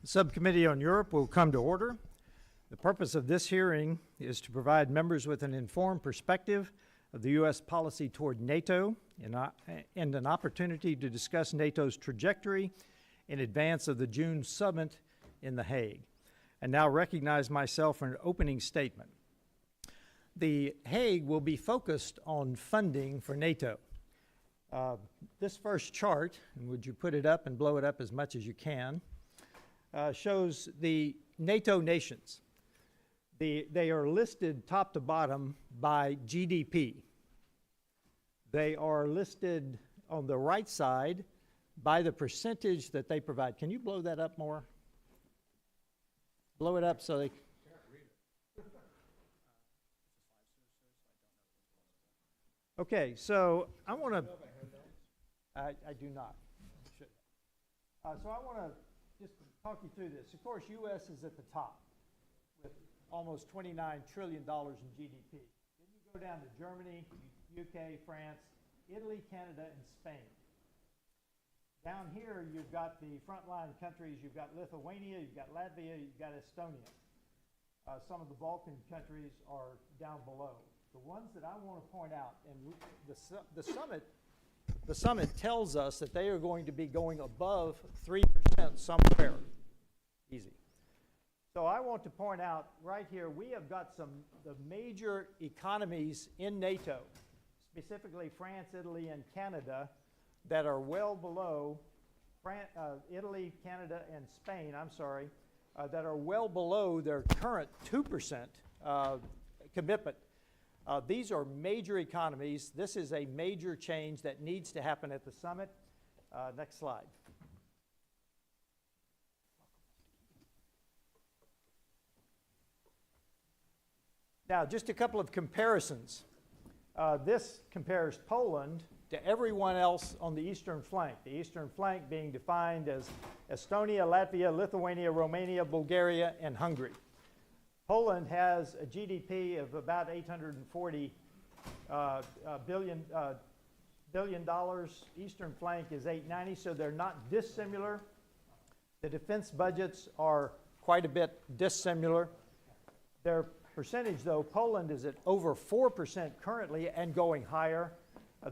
The Subcommittee on Europe will come to order. The purpose of this hearing is to provide members with an informed perspective of the U.S. policy toward NATO and an opportunity to discuss NATO's trajectory in advance of the June summit in The Hague. I now recognize myself for an opening statement. The Hague will be focused on funding for NATO. This first chart, and would you put it up and blow it up as much as you can, shows the NATO nations. They are listed top to bottom by GDP. They are listed on the right side by the percentage that they provide. Can you blow that up more? Blow it up so they... Okay, so I want to... I do not. So I want to just talk you through this. Of course, U.S. is at the top with almost $29 trillion in GDP. Then you go down to Germany, UK, France, Italy, Canada, and Spain. Down here, you've got the frontline countries. You've got Lithuania, you've got Latvia, you've got Estonia. Some of the Balkan countries are down below. The ones that I want to point out, and the summit tells us that they are going to be going above 3% somewhere. Easy. So I want to point out right here, we have got the major economies in NATO, specifically France, Italy, and Canada, that are well below Italy, Canada, and Spain, that are well below their current 2% commitment. These are major economies. This is a major change that needs to happen at the summit. Next slide. Now, just a couple of comparisons. This compares Poland to everyone else on the eastern flank. The eastern flank being defined as Estonia, Latvia, Lithuania, Romania, Bulgaria, and Hungary. Poland has a GDP of about $840 billion. Eastern flank is $890, so they're not dissimilar. The defense budgets are quite a bit dissimilar. Their percentage, though, Poland is at over 4% currently and going higher.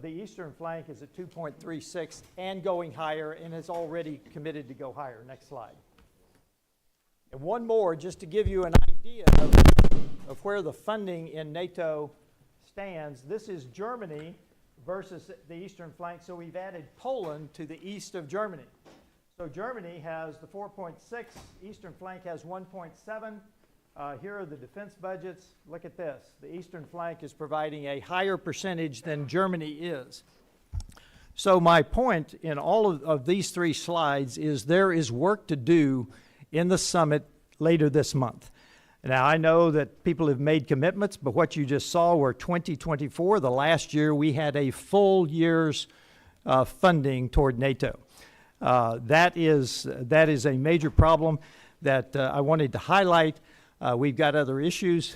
The eastern flank is at 2.36 and going higher and is already committed to go higher. Next slide. And one more, just to give you an idea of where the funding in NATO stands. This is Germany versus the eastern flank, so we've added Poland to the east of Germany. So Germany has the 4.6, eastern flank has 1.7. Here are the defense budgets. Look at this. The eastern flank is providing a higher percentage than Germany is. So my point in all of these three slides is there is work to do in the summit later this month. Now, I know that people have made commitments, but what you just saw were 2024, the last year we had a full year's funding toward NATO. That is a major problem that I wanted to highlight. We've got other issues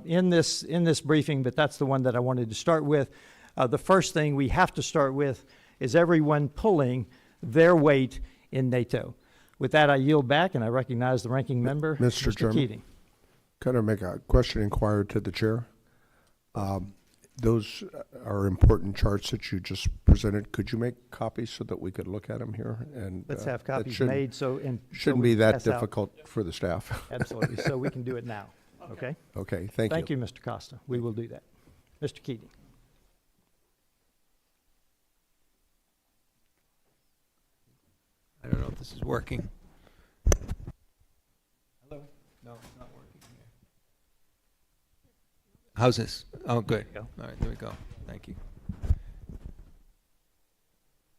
in this briefing, but that's the one that I wanted to start with. The first thing we have to start with is everyone pulling their weight in NATO. With that, I yield back, and I recognize the ranking member, Mr. Chairman, Keating. Kind of make a question inquired to the chair. Those are important charts that you just presented. Could you make copies so that we could look at them here? And let's have copies made shouldn't be that difficult for the staff. Absolutely. So we can do it now. Okay. Okay. Thank you. Thank you, Mr. Costa. We will do that. Mr. Keating. I don't know if this is working. Hello? No, it's not working here. How's this? Oh, good. All right, there we go. Thank you.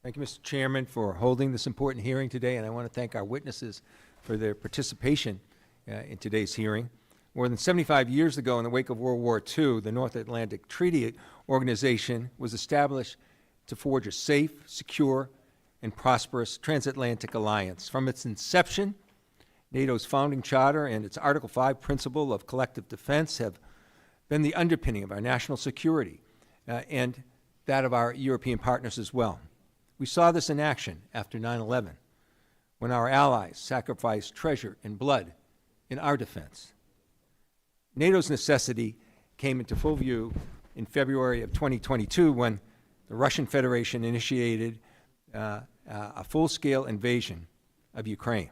Thank you, Mr. Chairman, for holding this important hearing today, and I want to thank our witnesses for their participation in today's hearing. More than 75 years ago, in the wake of World War II, the North Atlantic Treaty Organization was established to forge a safe, secure, and prosperous transatlantic alliance. From its inception, NATO's founding charter and its Article 5 principle of collective defense have been the underpinning of our national security and that of our European partners as well. We saw this in action after 9/11, when our allies sacrifice treasure and blood in our defense. NATO's necessity came into full view in February of 2022 when the Russian Federation initiated a full-scale invasion of Ukraine.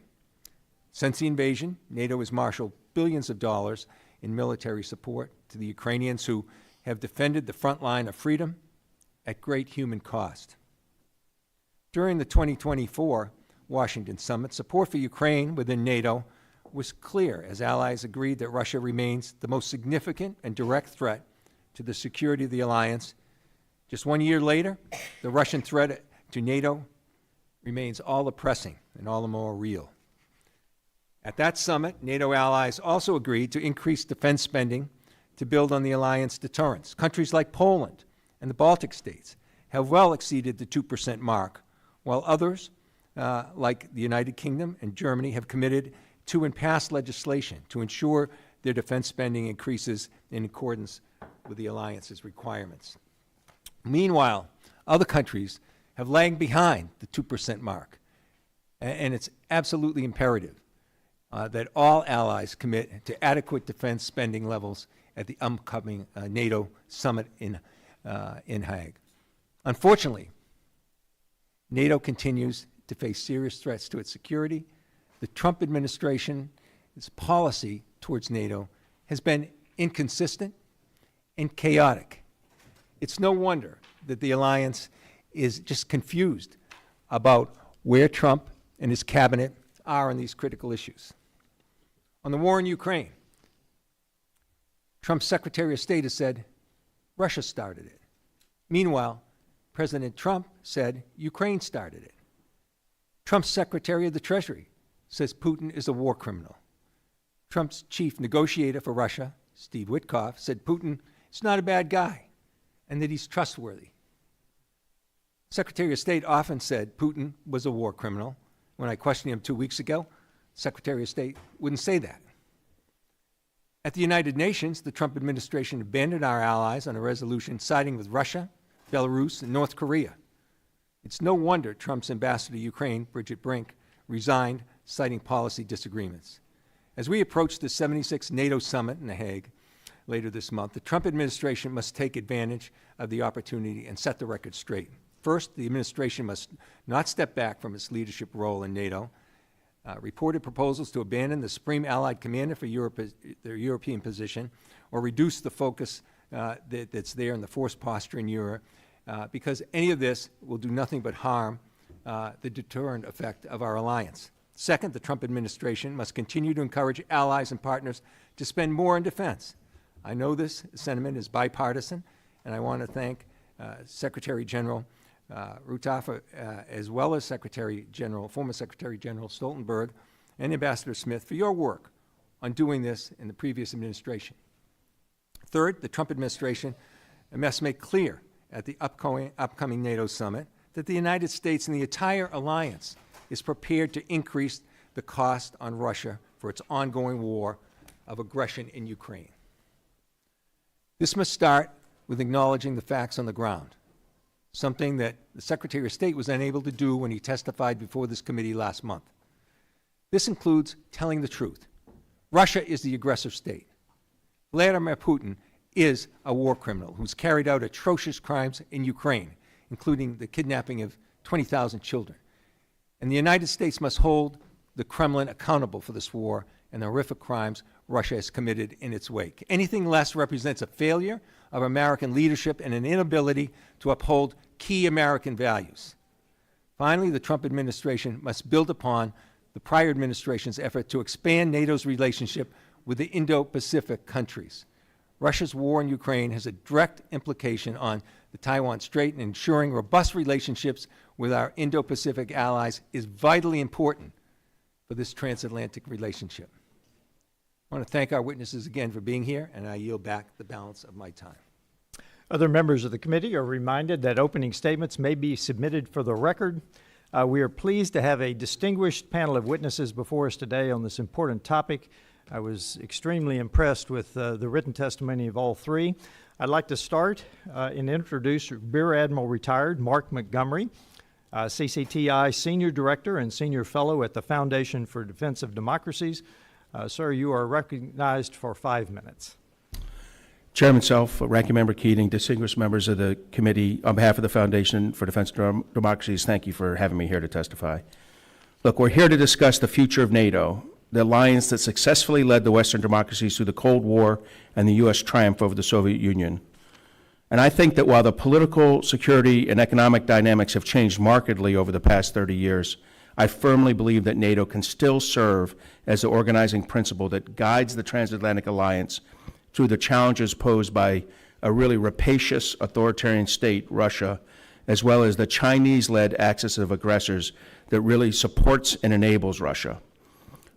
Since the invasion, NATO has marshaled billions of dollars in military support to the Ukrainians who have defended the front line of freedom at great human cost. During the 2024 Washington summit, support for Ukraine within NATO was clear as allies agreed that Russia remains the most significant and direct threat to the security of the alliance. Just 1 year later, the Russian threat to NATO remains all the pressing and all the more real. At that summit, NATO allies also agreed to increase defense spending to build on the alliance deterrence. Countries like Poland and the Baltic states have well exceeded the 2% mark, while others, like the United Kingdom and Germany, have committed to and passed legislation to ensure their defense spending increases in accordance with the alliance's requirements. Meanwhile, other countries have lagged behind the 2% mark, and it's absolutely imperative that all allies commit to adequate defense spending levels at the upcoming NATO summit in Hague. Unfortunately, NATO continues to face serious threats to its security. The Trump administration's policy towards NATO has been inconsistent and chaotic. It's no wonder that the alliance is just confused about where Trump and his cabinet are on these critical issues. On the war in Ukraine, Trump's Secretary of State has said Russia started it. Meanwhile, President Trump said Ukraine started it. Trump's Secretary of the Treasury says Putin is a war criminal. Trump's chief negotiator for Russia, Steve Witkoff, said Putin is not a bad guy and that he's trustworthy. Secretary of State often said Putin was a war criminal. When I questioned him 2 weeks ago, Secretary of State wouldn't say that. At the United Nations, the Trump administration abandoned our allies on a resolution siding with Russia, Belarus, and North Korea. It's no wonder Trump's ambassador to Ukraine, Bridget Brink, resigned, citing policy disagreements. As we approach the 76th NATO summit in The Hague later this month, the Trump administration must take advantage of the opportunity and set the record straight. First, the administration must not step back from its leadership role in NATO. Reported proposals to abandon the Supreme Allied Commander for their European position or reduce the focus that's there in the force posture in Europe, because any of this will do nothing but harm the deterrent effect of our alliance. Second, the Trump administration must continue to encourage allies and partners to spend more on defense. I know this sentiment is bipartisan, and I want to thank Secretary General Rutaf, as well as former Secretary General Stoltenberg and Ambassador Smith for your work on doing this in the previous administration. Third, the Trump administration must make clear at the upcoming NATO summit that the United States and the entire alliance is prepared to increase the cost on Russia for its ongoing war of aggression in Ukraine. This must start with acknowledging the facts on the ground, something that the Secretary of State was unable to do when he testified before this committee last month. This includes telling the truth. Russia is the aggressor state. Vladimir Putin is a war criminal who's carried out atrocious crimes in Ukraine, including the kidnapping of 20,000 children. And the United States must hold the Kremlin accountable for this war and the horrific crimes Russia has committed in its wake. Anything less represents a failure of American leadership and an inability to uphold key American values. Finally, the Trump administration must build upon the prior administration's effort to expand NATO's relationship with the Indo-Pacific countries. Russia's war in Ukraine has a direct implication on the Taiwan Strait, and ensuring robust relationships with our Indo-Pacific allies is vitally important for this transatlantic relationship. I want to thank our witnesses again for being here, and I yield back the balance of my time. Other members of the committee are reminded that opening statements may be submitted for the record. We are pleased to have a distinguished panel of witnesses before us today on this important topic. I was extremely impressed with the written testimony of all three. I'd like to start and introduce Rear Admiral Retired Mark Montgomery. CCTI Senior Director and Senior Fellow at the Foundation for Defense of Democracies. Sir, you are recognized for 5 minutes. Chairman Self, Ranking Member Keating, distinguished members of the committee, on behalf of the Foundation for Defense of Democracies, thank you for having me here to testify. Look, we're here to discuss the future of NATO, the alliance that successfully led the Western democracies through the Cold War and the U.S. triumph over the Soviet Union. And I think that while the political, security, and economic dynamics have changed markedly over the past 30 years, I firmly believe that NATO can still serve as the organizing principle that guides the transatlantic alliance through the challenges posed by a really rapacious authoritarian state, Russia, as well as the Chinese-led axis of aggressors that really supports and enables Russia.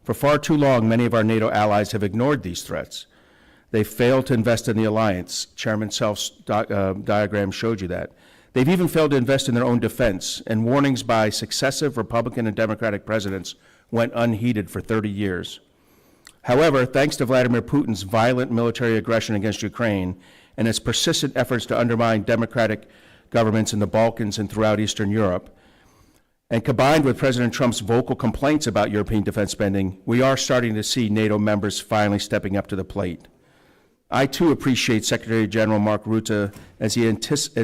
For far too long, many of our NATO allies have ignored these threats. They failed to invest in the alliance. Chairman Self's diagram showed you that. They've even failed to invest in their own defense, and warnings by successive Republican and Democratic presidents went unheeded for 30 years. However, thanks to Vladimir Putin's violent military aggression against Ukraine and his persistent efforts to undermine democratic governments in the Balkans and throughout Eastern Europe, and combined with President Trump's vocal complaints about European defense spending, we are starting to see NATO members finally stepping up to the plate. I too appreciate Secretary General Mark Rutte as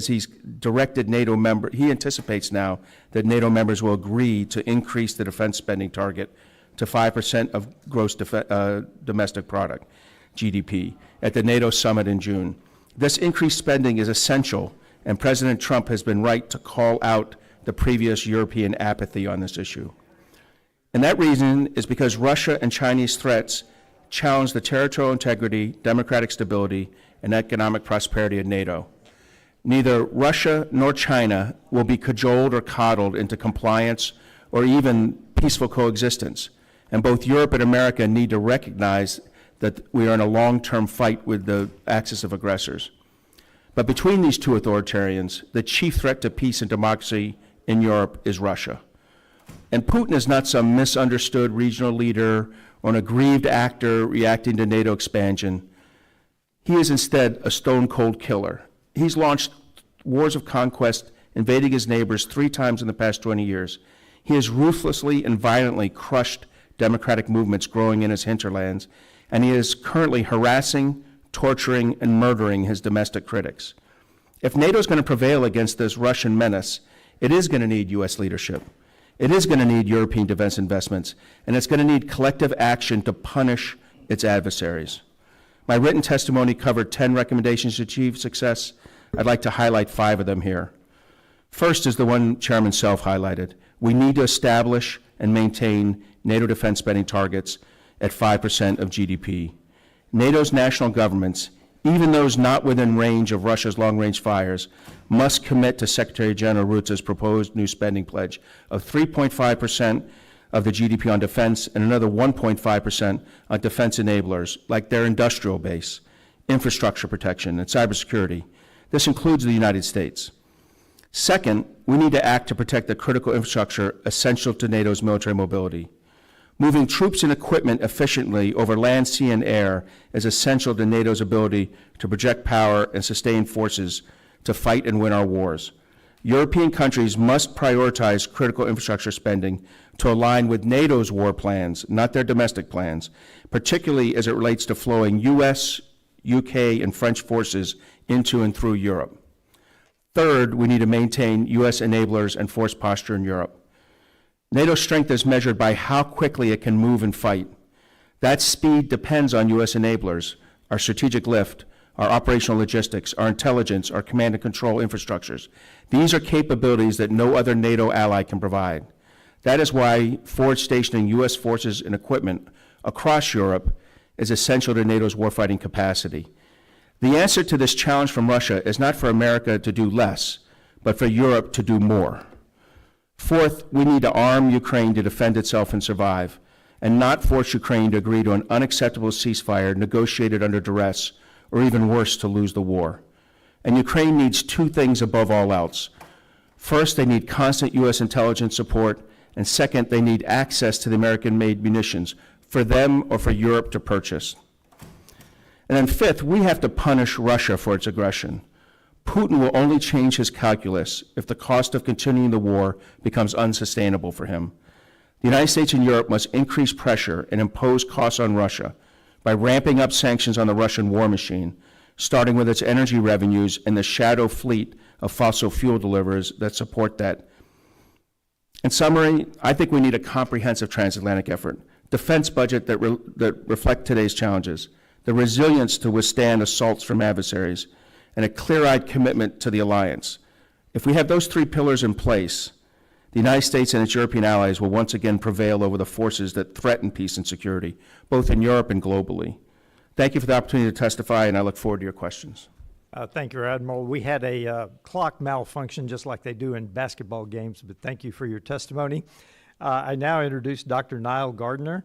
he's directed NATO members. He anticipates now that NATO members will agree to increase the defense spending target to 5% of gross domestic product, GDP, at the NATO summit in June. This increased spending is essential, and President Trump has been right to call out the previous European apathy on this issue. And that reason is because Russia and Chinese threats challenge the territorial integrity, democratic stability, and economic prosperity of NATO. Neither Russia nor China will be cajoled or coddled into compliance or even peaceful coexistence. And both Europe and America need to recognize that we are in a long-term fight with the axis of aggressors. But between these two authoritarians, the chief threat to peace and democracy in Europe is Russia. And Putin is not some misunderstood regional leader or an aggrieved actor reacting to NATO expansion. He is instead a stone-cold killer. He's launched wars of conquest, invading his neighbors 3 times in the past 20 years. He has ruthlessly and violently crushed democratic movements growing in his hinterlands, and he is currently harassing, torturing, and murdering his domestic critics. If NATO is going to prevail against this Russian menace, it is going to need U.S. leadership. It is going to need European defense investments, and it's going to need collective action to punish its adversaries. My written testimony covered 10 recommendations to achieve success. I'd like to highlight 5 of them here. First is the one Chairman Self highlighted. We need to establish and maintain NATO defense spending targets at 5% of GDP. NATO's national governments, even those not within range of Russia's long-range fires, must commit to Secretary General Rutte's proposed new spending pledge of 3.5% of the GDP on defense and another 1.5% on defense enablers, like their industrial base, infrastructure protection, and cybersecurity. This includes the United States. Second, we need to act to protect the critical infrastructure essential to NATO's military mobility. Moving troops and equipment efficiently over land, sea, and air is essential to NATO's ability to project power and sustain forces to fight and win our wars. European countries must prioritize critical infrastructure spending to align with NATO's war plans, not their domestic plans, particularly as it relates to flowing U.S., UK, and French forces into and through Europe. Third, we need to maintain U.S. enablers and force posture in Europe. NATO's strength is measured by how quickly it can move and fight. That speed depends on U.S. enablers, our strategic lift, our operational logistics, our intelligence, our command and control infrastructures. These are capabilities that no other NATO ally can provide. That is why forward stationing U.S. forces and equipment across Europe is essential to NATO's warfighting capacity. The answer to this challenge from Russia is not for America to do less, but for Europe to do more. Fourth, we need to arm Ukraine to defend itself and survive, and not force Ukraine to agree to an unacceptable ceasefire negotiated under duress, or even worse, to lose the war. And Ukraine needs 2 things above all else. First, they need constant U.S. intelligence support, and second, they need access to the American-made munitions for them or for Europe to purchase. And then fifth, we have to punish Russia for its aggression. Putin will only change his calculus if the cost of continuing the war becomes unsustainable for him. The United States and Europe must increase pressure and impose costs on Russia by ramping up sanctions on the Russian war machine, starting with its energy revenues and the shadow fleet of fossil fuel deliverers that support that. In summary, I think we need a comprehensive transatlantic effort, defense budget that reflect today's challenges, the resilience to withstand assaults from adversaries, and a clear-eyed commitment to the alliance. If we have those three pillars in place, the United States and its European allies will once again prevail over the forces that threaten peace and security, both in Europe and globally. Thank you for the opportunity to testify, and I look forward to your questions. Thank you, Admiral. We had a clock malfunction just like they do in basketball games, but thank you for your testimony. I now introduce Dr. Niall Gardner,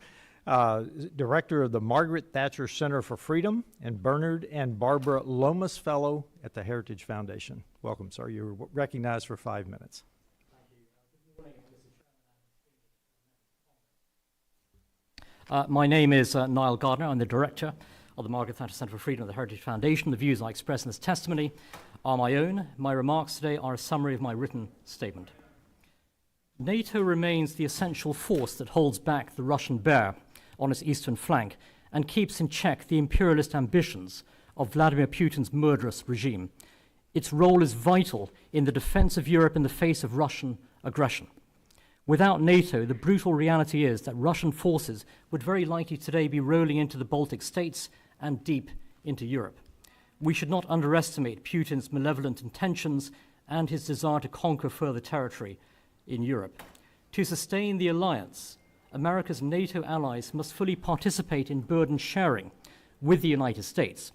Director of the Margaret Thatcher Center for Freedom and Bernard and Barbara Lomas Fellow at the Heritage Foundation. Welcome, sir. You're recognized for 5 minutes. My name is Niall Gardner. I'm the Director of the Margaret Thatcher Center for Freedom of the Heritage Foundation. The views I express in this testimony are my own. My remarks today are a summary of my written statement. NATO remains the essential force that holds back the Russian bear on its eastern flank and keeps in check the imperialist ambitions of Vladimir Putin's murderous regime. Its role is vital in the defense of Europe in the face of Russian aggression. Without NATO, the brutal reality is that Russian forces would very likely today be rolling into the Baltic states and deep into Europe. We should not underestimate Putin's malevolent intentions and his desire to conquer further territory in Europe. To sustain the alliance, America's NATO allies must fully participate in burden sharing with the United States.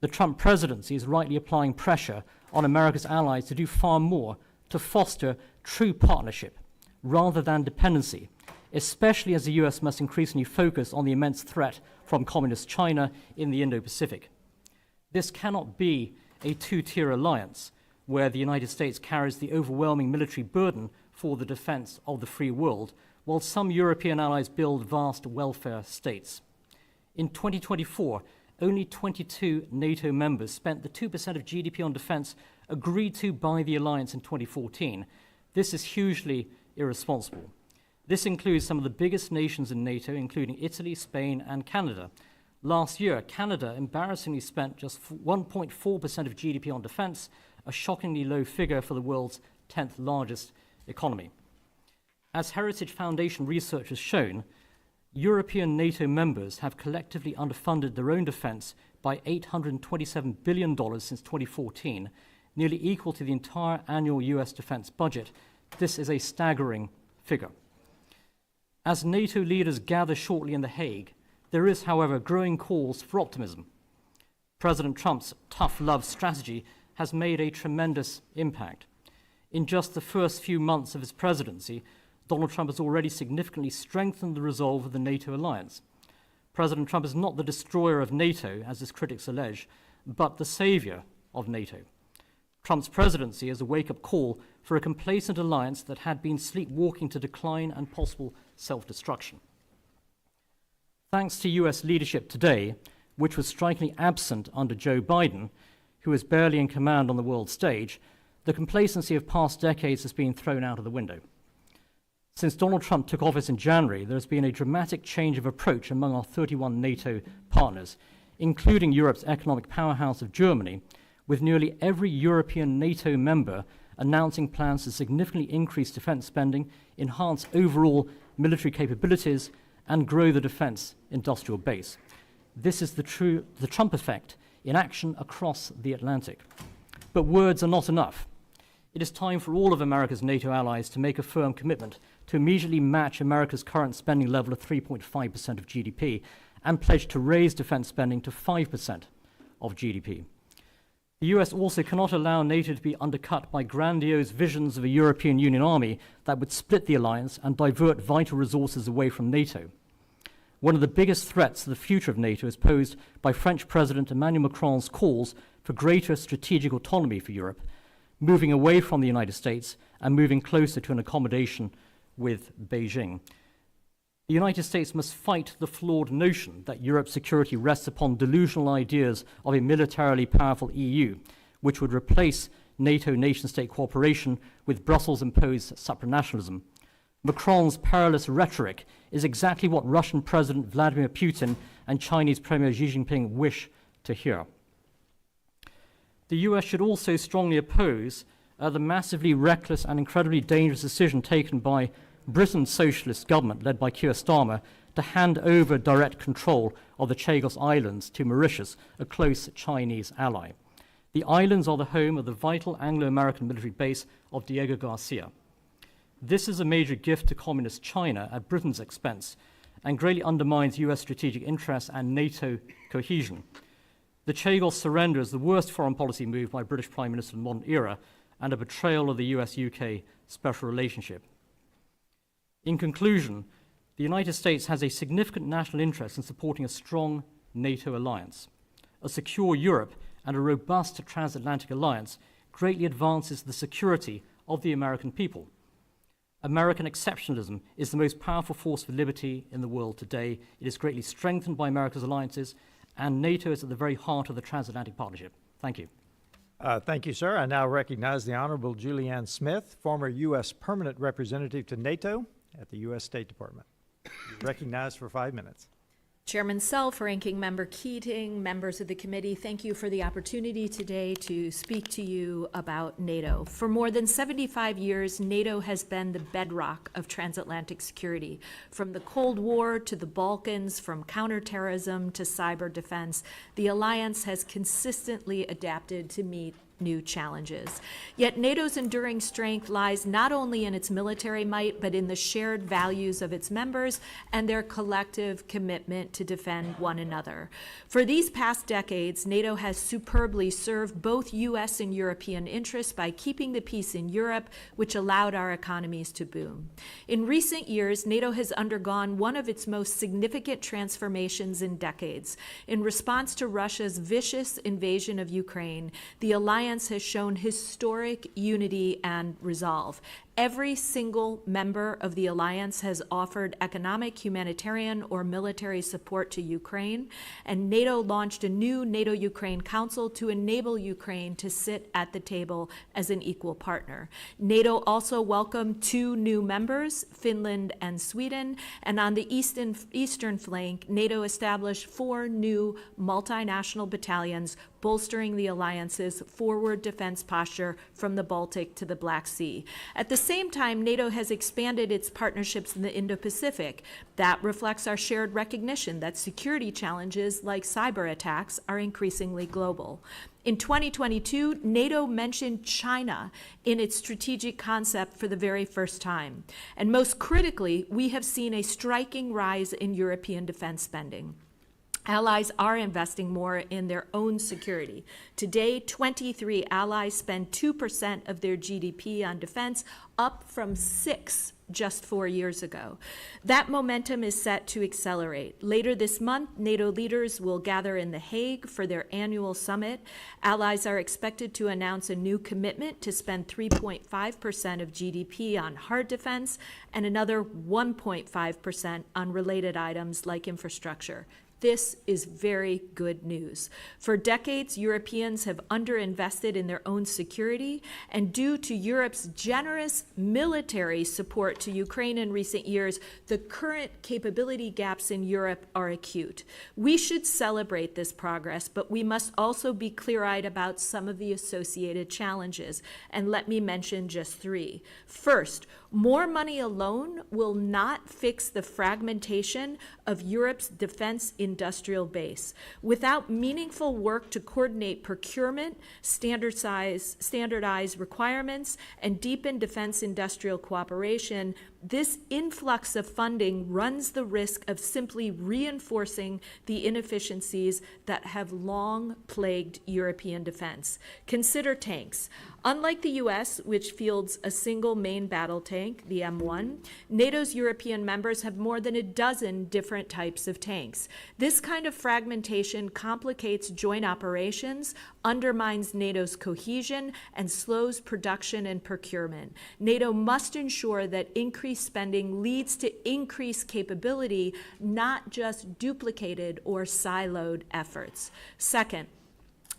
The Trump presidency is rightly applying pressure on America's allies to do far more to foster true partnership rather than dependency, especially as the US must increasingly focus on the immense threat from communist China in the Indo-Pacific. This cannot be a two-tier alliance where the United States carries the overwhelming military burden for the defense of the free world, while some European allies build vast welfare states. In 2024, only 22 NATO members spent the 2% of GDP on defense agreed to by the alliance in 2014. This is hugely irresponsible. This includes some of the biggest nations in NATO, including Italy, Spain, and Canada. Last year, Canada embarrassingly spent just 1.4% of GDP on defense, a shockingly low figure for the world's 10th largest economy. As Heritage Foundation research has shown, European NATO members have collectively underfunded their own defense by $827 billion since 2014, nearly equal to the entire annual US defense budget. This is a staggering figure. As NATO leaders gather shortly in The Hague, there is, however, growing calls for optimism. President Trump's tough love strategy has made a tremendous impact. In just the first few months of his presidency, Donald Trump has already significantly strengthened the resolve of the NATO alliance. President Trump is not the destroyer of NATO, as his critics allege, but the savior of NATO. Trump's presidency is a wake-up call for a complacent alliance that had been sleepwalking to decline and possible self-destruction. Thanks to US leadership today, which was strikingly absent under Joe Biden, who is barely in command on the world stage, the complacency of past decades has been thrown out of the window. Since Donald Trump took office in January, there has been a dramatic change of approach among our 31 NATO partners, including Europe's economic powerhouse of Germany, with nearly every European NATO member announcing plans to significantly increase defense spending, enhance overall military capabilities, and grow the defense industrial base. This is the Trump effect in action across the Atlantic. But words are not enough. It is time for all of America's NATO allies to make a firm commitment to immediately match America's current spending level of 3.5% of GDP and pledge to raise defense spending to 5% of GDP. The US also cannot allow NATO to be undercut by grandiose visions of a European Union army that would split the alliance and divert vital resources away from NATO. One of the biggest threats to the future of NATO is posed by French President Emmanuel Macron's calls for greater strategic autonomy for Europe, moving away from the United States and moving closer to an accommodation with Beijing. The United States must fight the flawed notion that Europe's security rests upon delusional ideas of a militarily powerful EU, which would replace NATO nation-state cooperation with Brussels-imposed supranationalism. Macron's perilous rhetoric is exactly what Russian President Vladimir Putin and Chinese Premier Xi Jinping wish to hear. The US should also strongly oppose the massively reckless and incredibly dangerous decision taken by Britain's socialist government, led by Keir Starmer, to hand over direct control of the Chagos Islands to Mauritius, a close Chinese ally. The islands are the home of the vital Anglo-American military base of Diego Garcia. This is a major gift to communist China at Britain's expense and greatly undermines US strategic interests and NATO cohesion. The Chagos surrender is the worst foreign policy move by a British Prime Minister in the modern era and a betrayal of the US-UK special relationship. In conclusion, the United States has a significant national interest in supporting a strong NATO alliance. A secure Europe and a robust transatlantic alliance greatly advances the security of the American people. American exceptionalism is the most powerful force for liberty in the world today. It is greatly strengthened by America's alliances, and NATO is at the very heart of the transatlantic partnership. Thank you. Thank you, sir. I now recognize the Honorable Julianne Smith, former U.S. Permanent Representative to NATO at the U.S. State Department. You're recognized for 5 minutes. Chairman Self, Ranking Member Keating, members of the committee, thank you for the opportunity today to speak to you about NATO. For more than 75 years, NATO has been the bedrock of transatlantic security. From the Cold War to the Balkans, from counterterrorism to cyber defense, the alliance has consistently adapted to meet new challenges. Yet NATO's enduring strength lies not only in its military might, but in the shared values of its members and their collective commitment to defend one another. For these past decades, NATO has superbly served both U.S. and European interests by keeping the peace in Europe, which allowed our economies to boom. In recent years, NATO has undergone one of its most significant transformations in decades. In response to Russia's vicious invasion of Ukraine, the alliance has shown historic unity and resolve. Every single member of the alliance has offered economic, humanitarian, or military support to Ukraine, and NATO launched a new NATO-Ukraine Council to enable Ukraine to sit at the table as an equal partner. NATO also welcomed 2 new members, Finland and Sweden, and on the eastern flank, NATO established 4 new multinational battalions, bolstering the alliance's forward defense posture from the Baltic to the Black Sea. At the same time, NATO has expanded its partnerships in the Indo-Pacific. That reflects our shared recognition that security challenges like cyber attacks are increasingly global. In 2022, NATO mentioned China in its strategic concept for the very first time. And most critically, we have seen a striking rise in European defense spending. Allies are investing more in their own security. Today, 23 allies spend 2% of their GDP on defense, up from 6% just 4 years ago. That momentum is set to accelerate. Later this month, NATO leaders will gather in The Hague for their annual summit. Allies are expected to announce a new commitment to spend 3.5% of GDP on hard defense and another 1.5% on related items like infrastructure. This is very good news. For decades, Europeans have underinvested in their own security, and due to Europe's generous military support to Ukraine in recent years, the current capability gaps in Europe are acute. We should celebrate this progress, but we must also be clear-eyed about some of the associated challenges, and let me mention just 3. First, more money alone will not fix the fragmentation of Europe's defense industrial base. Without meaningful work to coordinate procurement, standardize requirements, and deepen defense industrial cooperation, this influx of funding runs the risk of simply reinforcing the inefficiencies that have long plagued European defense. Consider tanks. Unlike the U.S., which fields a single main battle tank, the M1, NATO's European members have more than a dozen different types of tanks. This kind of fragmentation complicates joint operations, undermines NATO's cohesion, and slows production and procurement. NATO must ensure that increased spending leads to increased capability, not just duplicated or siloed efforts. Second,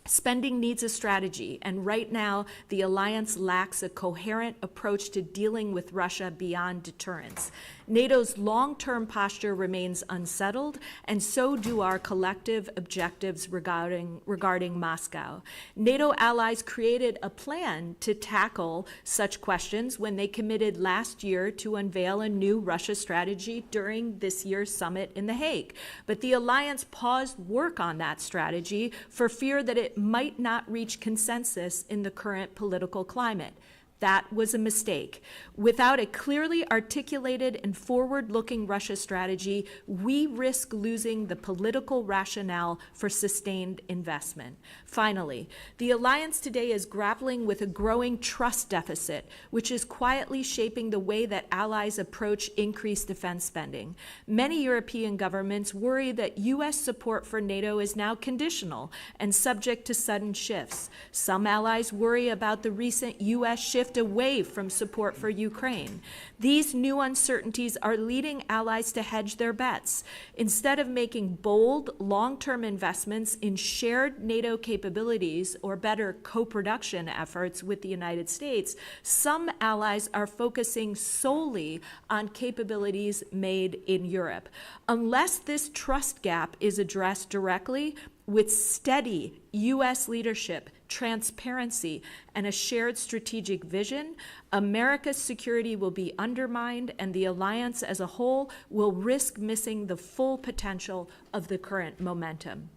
Spending needs a strategy, and right now, the alliance lacks a coherent approach to dealing with Russia beyond deterrence. NATO's long-term posture remains unsettled, and so do our collective objectives regarding Moscow. NATO allies created a plan to tackle such questions when they committed last year to unveil a new Russia strategy during this year's summit in The Hague. But the alliance paused work on that strategy for fear that it might not reach consensus in the current political climate. That was a mistake. Without a clearly articulated and forward-looking Russia strategy, we risk losing the political rationale for sustained investment. Finally, the alliance today is grappling with a growing trust deficit, which is quietly shaping the way that allies approach increased defense spending. Many European governments worry that U.S. support for NATO is now conditional and subject to sudden shifts. Some allies worry about the recent U.S. shift away from support for Ukraine. These new uncertainties are leading allies to hedge their bets. Instead of making bold, long-term investments in shared NATO capabilities or better co-production efforts with the United States, some allies are focusing solely on capabilities made in Europe. Unless this trust gap is addressed directly, with steady U.S. leadership, transparency, and a shared strategic vision, America's security will be undermined and the alliance as a whole will risk missing the full potential of the current momentum.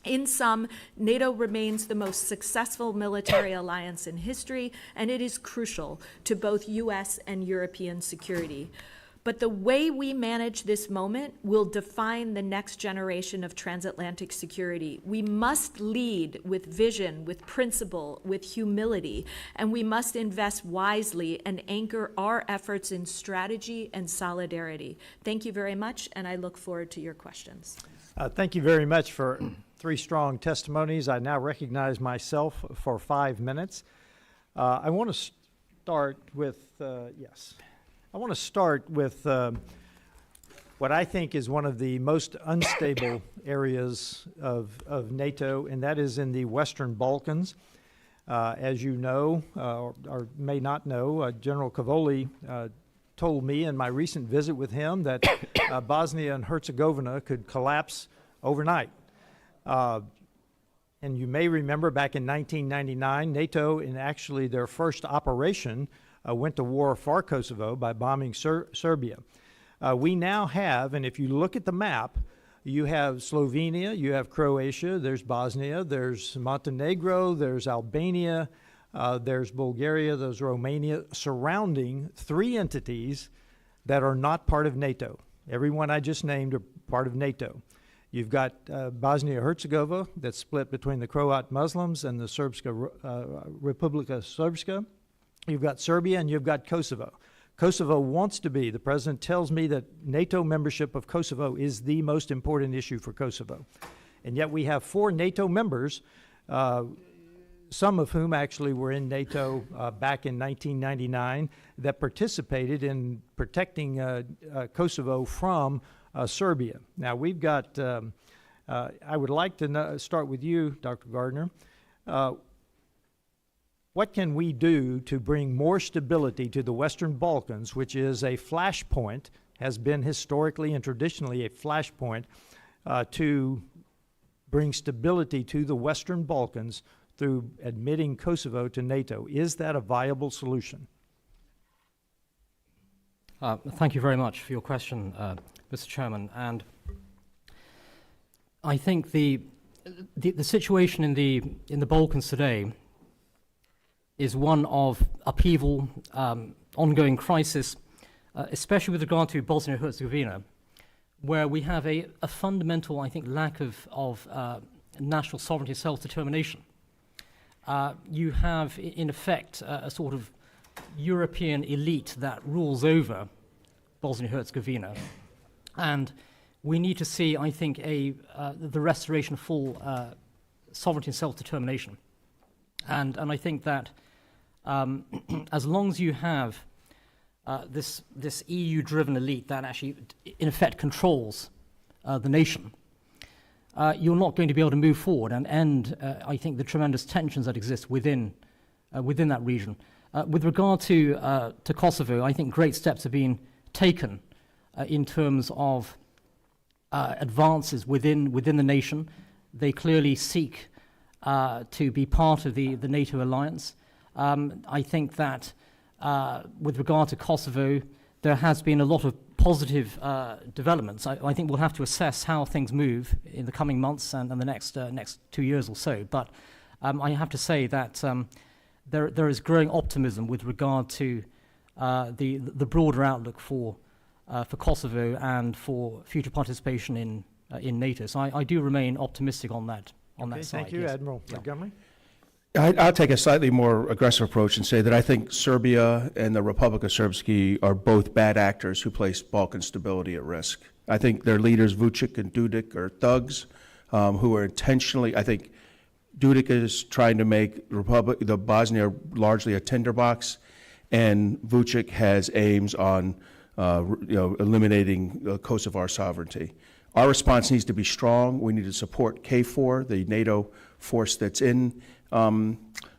In sum, NATO remains the most successful military alliance in history, and it is crucial to both U.S. and European security. But the way we manage this moment will define the next generation of transatlantic security. We must lead with vision, with principle, with humility, and we must invest wisely and anchor our efforts in strategy and solidarity. Thank you very much, and I look forward to your questions. Thank you very much for 3 strong testimonies. I now recognize myself for 5 minutes. I want to start with, I want to start with what I think is one of the most unstable areas of NATO, and that is in the Western Balkans. As you know, or may not know, General Cavoli told me in my recent visit with him that Bosnia and Herzegovina could collapse overnight. And you may remember back in 1999, NATO, in actually their first operation, went to war for Kosovo by bombing Serbia. We now have, and if you look at the map, you have Slovenia, you have Croatia, there's Bosnia, there's Montenegro, there's Albania, there's Bulgaria, there's Romania, surrounding 3 entities that are not part of NATO. Everyone I just named are part of NATO. You've got Bosnia-Herzegovina that's split between the Croat Muslims and the Republika Srpska. You've got Serbia and you've got Kosovo. Kosovo wants to be, the president tells me that NATO membership of Kosovo is the most important issue for Kosovo. And yet we have 4 NATO members, some of whom actually were in NATO back in 1999, that participated in protecting Kosovo from Serbia. Now we've got, I would like to start with you, Dr. Gardner. What can we do to bring more stability to the Western Balkans, which is a flashpoint, has been historically and traditionally a flashpoint, to bring stability to the Western Balkans through admitting Kosovo to NATO? Is that a viable solution? Thank you very much for your question, Mr. Chairman. And I think the situation in the Balkans today is one of upheaval, ongoing crisis, especially with regard to Bosnia-Herzegovina, where we have a fundamental, I think, lack of national sovereignty and self-determination. You have, in effect, a sort of European elite that rules over Bosnia-Herzegovina. And we need to see, I think, the restoration of full sovereignty and self-determination. And I think that as long as you have this EU-driven elite that actually, in effect, controls the nation, you're not going to be able to move forward and end, I think, the tremendous tensions that exist within that region. With regard to Kosovo, I think great steps have been taken in terms of advances within the nation. They clearly seek to be part of the NATO alliance. I think that with regard to Kosovo, there has been a lot of positive developments. I think we'll have to assess how things move in the coming months and the next 2 years or so. But I have to say that there is growing optimism with regard to the broader outlook for Kosovo and for future participation in NATO. So I do remain optimistic on that Okay, side. thank you, yes. Admiral Montgomery. I'll take a slightly more aggressive approach and say that I think Serbia and the Republic of Srpski are both bad actors who place Balkan stability at risk. I think their leaders, Vucic and Dudic, are thugs who are intentionally, I think Dudic is trying to make the Bosnia largely a tinderbox, and Vucic has aims on eliminating Kosovar sovereignty. Our response needs to be strong. We need to support KFOR, the NATO force that's in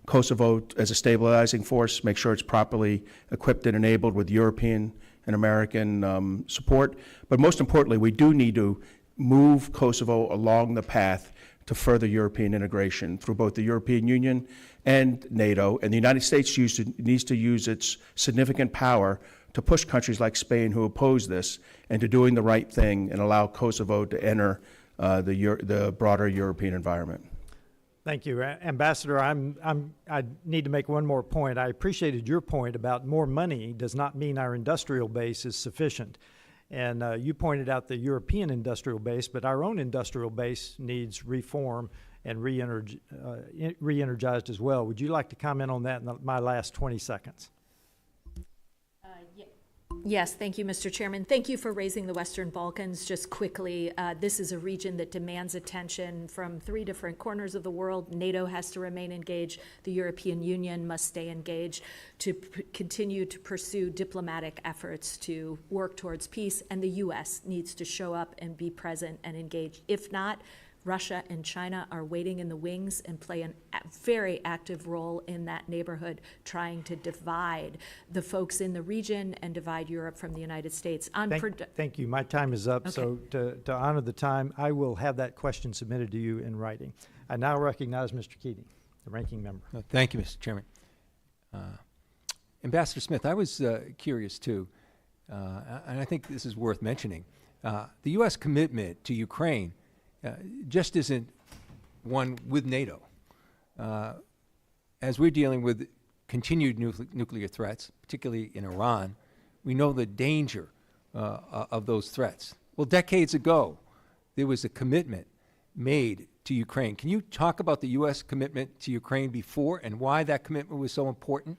Kosovo as a stabilizing force, make sure it's properly equipped and enabled with European and American support. But most importantly, we do need to move Kosovo along the path to further European integration through both the European Union and NATO. And the United States needs to use its significant power to push countries like Spain who oppose this into doing the right thing and allow Kosovo to enter the broader European environment. Thank you, Ambassador. I need to make one more point. I appreciated your point about more money does not mean our industrial base is sufficient. And you pointed out the European industrial base, but our own industrial base needs reform and re-energized as well. Would you like to comment on that in my last 20 seconds? Yes, thank you, Mr. Chairman. Thank you for raising the Western Balkans. Just quickly, this is a region that demands attention from 3 different corners of the world. NATO has to remain engaged. The European Union must stay engaged to continue to pursue diplomatic efforts to work towards peace, and the U.S. needs to show up and be present and engaged. If not, Russia and China are waiting in the wings and play a very active role in that neighborhood, trying to divide the folks in the region and divide Europe from the United States. Thank you. My time is up. Okay. So to honor the time, I will have that question submitted to you in writing. I now recognize Mr. Keating, the ranking member. Thank you, Mr. Chairman. Ambassador Smith, I was curious too, and I think this is worth mentioning. The U.S. commitment to Ukraine just isn't one with NATO. As we're dealing with continued nuclear threats, particularly in Iran, we know the danger of those threats. Well, decades ago, there was a commitment made to Ukraine. Can you talk about the U.S. commitment to Ukraine before and why that commitment was so important?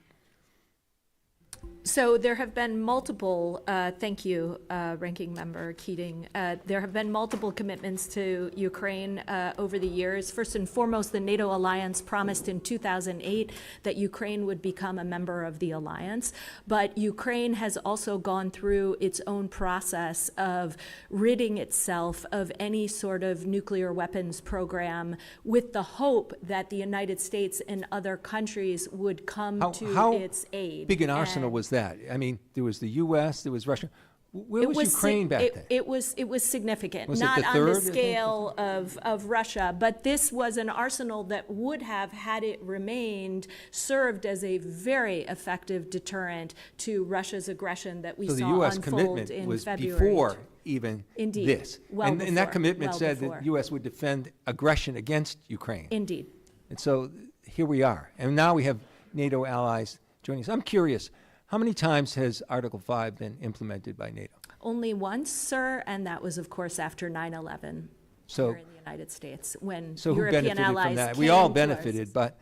So there have been multiple, thank you, Ranking Member Keating. There have been multiple commitments to Ukraine over the years. First and foremost, the NATO alliance promised in 2008 that Ukraine would become a member of the alliance. But Ukraine has also gone through its own process of ridding itself of any sort of nuclear weapons program with the hope that the United States and other countries would come to its aid. Big an arsenal was that? I mean, there was the U.S., there was Russia. Where was Ukraine back then? It was significant, Was it not the on third, the I think? scale of Russia, but this was an arsenal that would have, had it remained, served as a very effective deterrent to Russia's aggression that we So the saw U.S. unfold commitment in was February. before even Indeed. this. Well and that before. commitment Well said before. that the U.S. would defend aggression against Ukraine. Indeed. And so here we are. And now we have NATO allies joining us. I'm curious, how many times has Article 5 been implemented by NATO? Only once, sir, and that was, of course, after 9/11 So- here in the United States, when So who European benefited allies from that? came We all to benefited, us. but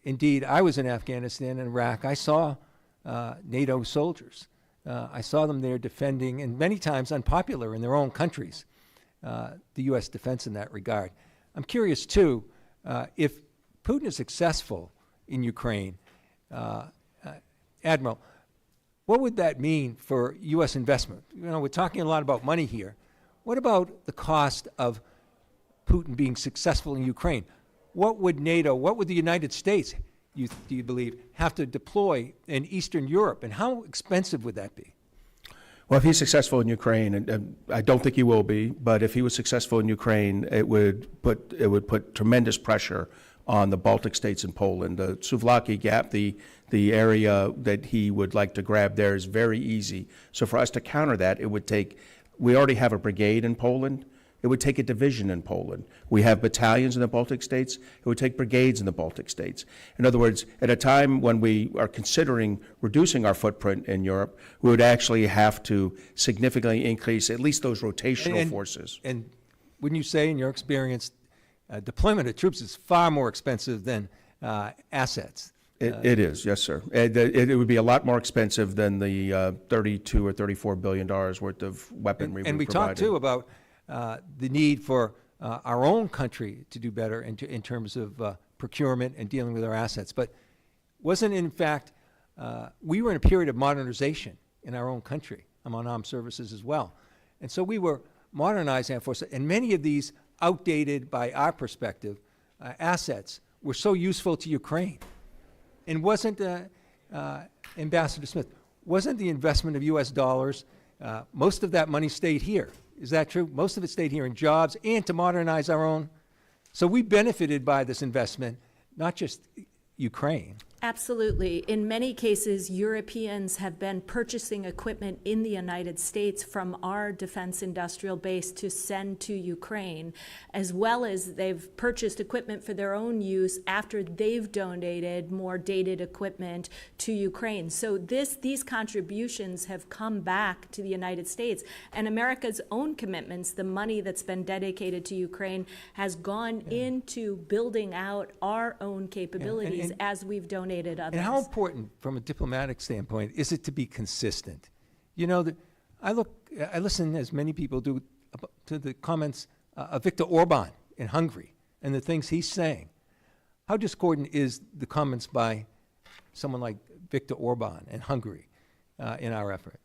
indeed, I was in Afghanistan and Iraq. I saw NATO soldiers. I saw them there defending, and many times unpopular in their own countries, the U.S. defense in that regard. I'm curious, too, if Putin is successful in Ukraine, Admiral, what would that mean for U.S. investment? You know, we're talking a lot about money here. What about the cost of Putin being successful in Ukraine, what would NATO, what would the United States, do you believe, have to deploy in Eastern Europe, and how expensive would that be? Well, if he's successful in Ukraine, and I don't think he will be, but if he was successful in Ukraine, it would put tremendous pressure on the Baltic states and Poland. The Souvlaki Gap, the area that he would like to grab there, is very easy. So for us to counter that, it would take, we already have a brigade in Poland. It would take a division in Poland. We have battalions in the Baltic states. It would take brigades in the Baltic states. In other words, at a time when we are considering reducing our footprint in Europe, we would actually have to significantly increase at least those rotational forces. And wouldn't you say, in your experience, deployment of troops is far more expensive than assets? It is, yes, sir. It would be a lot more expensive than the $32 or $34 billion worth of weaponry And we talked, too, about the need for our own country to do better in terms of procurement and dealing with our assets. But wasn't, in fact, we were in a period of modernization in our own country among armed services as well. And so we were modernizing our forces. And many of these outdated, by our perspective, assets were so useful to Ukraine. And wasn't, Ambassador Smith, wasn't the investment of U.S. dollars, most of that money stayed here? Is that true? Most of it stayed here in jobs and to modernize our own. So we benefited by this investment, not just Ukraine. Absolutely. In many cases, Europeans have been purchasing equipment in the United States from our defense industrial base to send to Ukraine, as well as they've purchased equipment for their own use after they've donated more dated equipment to Ukraine. So these contributions have come back to the United States, and America's own commitments, the money that's been dedicated to Ukraine, has gone into building out our own capabilities as we've donated others. And how important, from a diplomatic standpoint, is it to be consistent? You know, I listen, as many people do, to the comments of Viktor Orban in Hungary and the things he's saying. How discordant is the comments by someone like Viktor Orban in Hungary in our effort?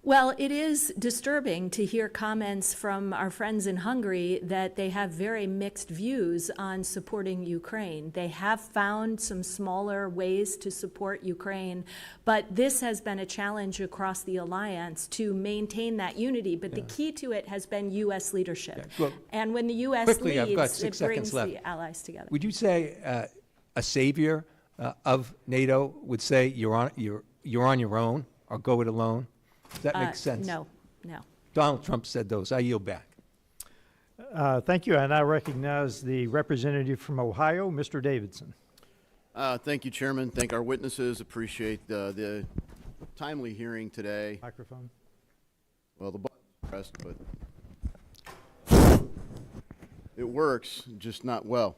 Well, it is disturbing to hear comments from our friends in Hungary that they have very mixed views on supporting Ukraine. They have found some smaller ways to support Ukraine, but this has been a challenge across the alliance to maintain that unity. But the key to it has been U.S. leadership. Well, and when the U.S. quickly, I've got leads, 6 it brings seconds left. the allies together. Would you say a savior of NATO would say you're on your own, or go it alone? Does that make sense? No. Donald Trump said those. I yield back. Thank you, and I recognize the representative from Ohio, Mr. Davidson. Thank you, Chairman. Thank our witnesses. Appreciate the timely hearing today. Microphone. Well, the button's pressed, but it works, just not well.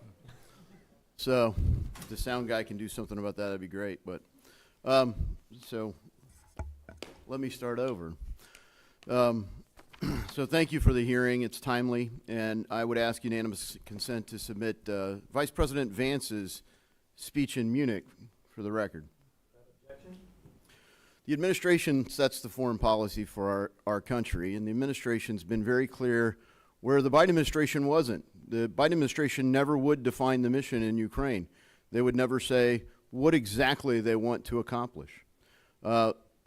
So if the sound guy can do something about that, that'd be great. But so let me start over. So thank you for the hearing. It's timely, and I would ask unanimous consent to submit Vice President Vance's speech in Munich for the record. The administration sets the foreign policy for our country, and the administration's been very clear where the Biden administration wasn't. The Biden administration never would define the mission in Ukraine. They would never say what exactly they want to accomplish.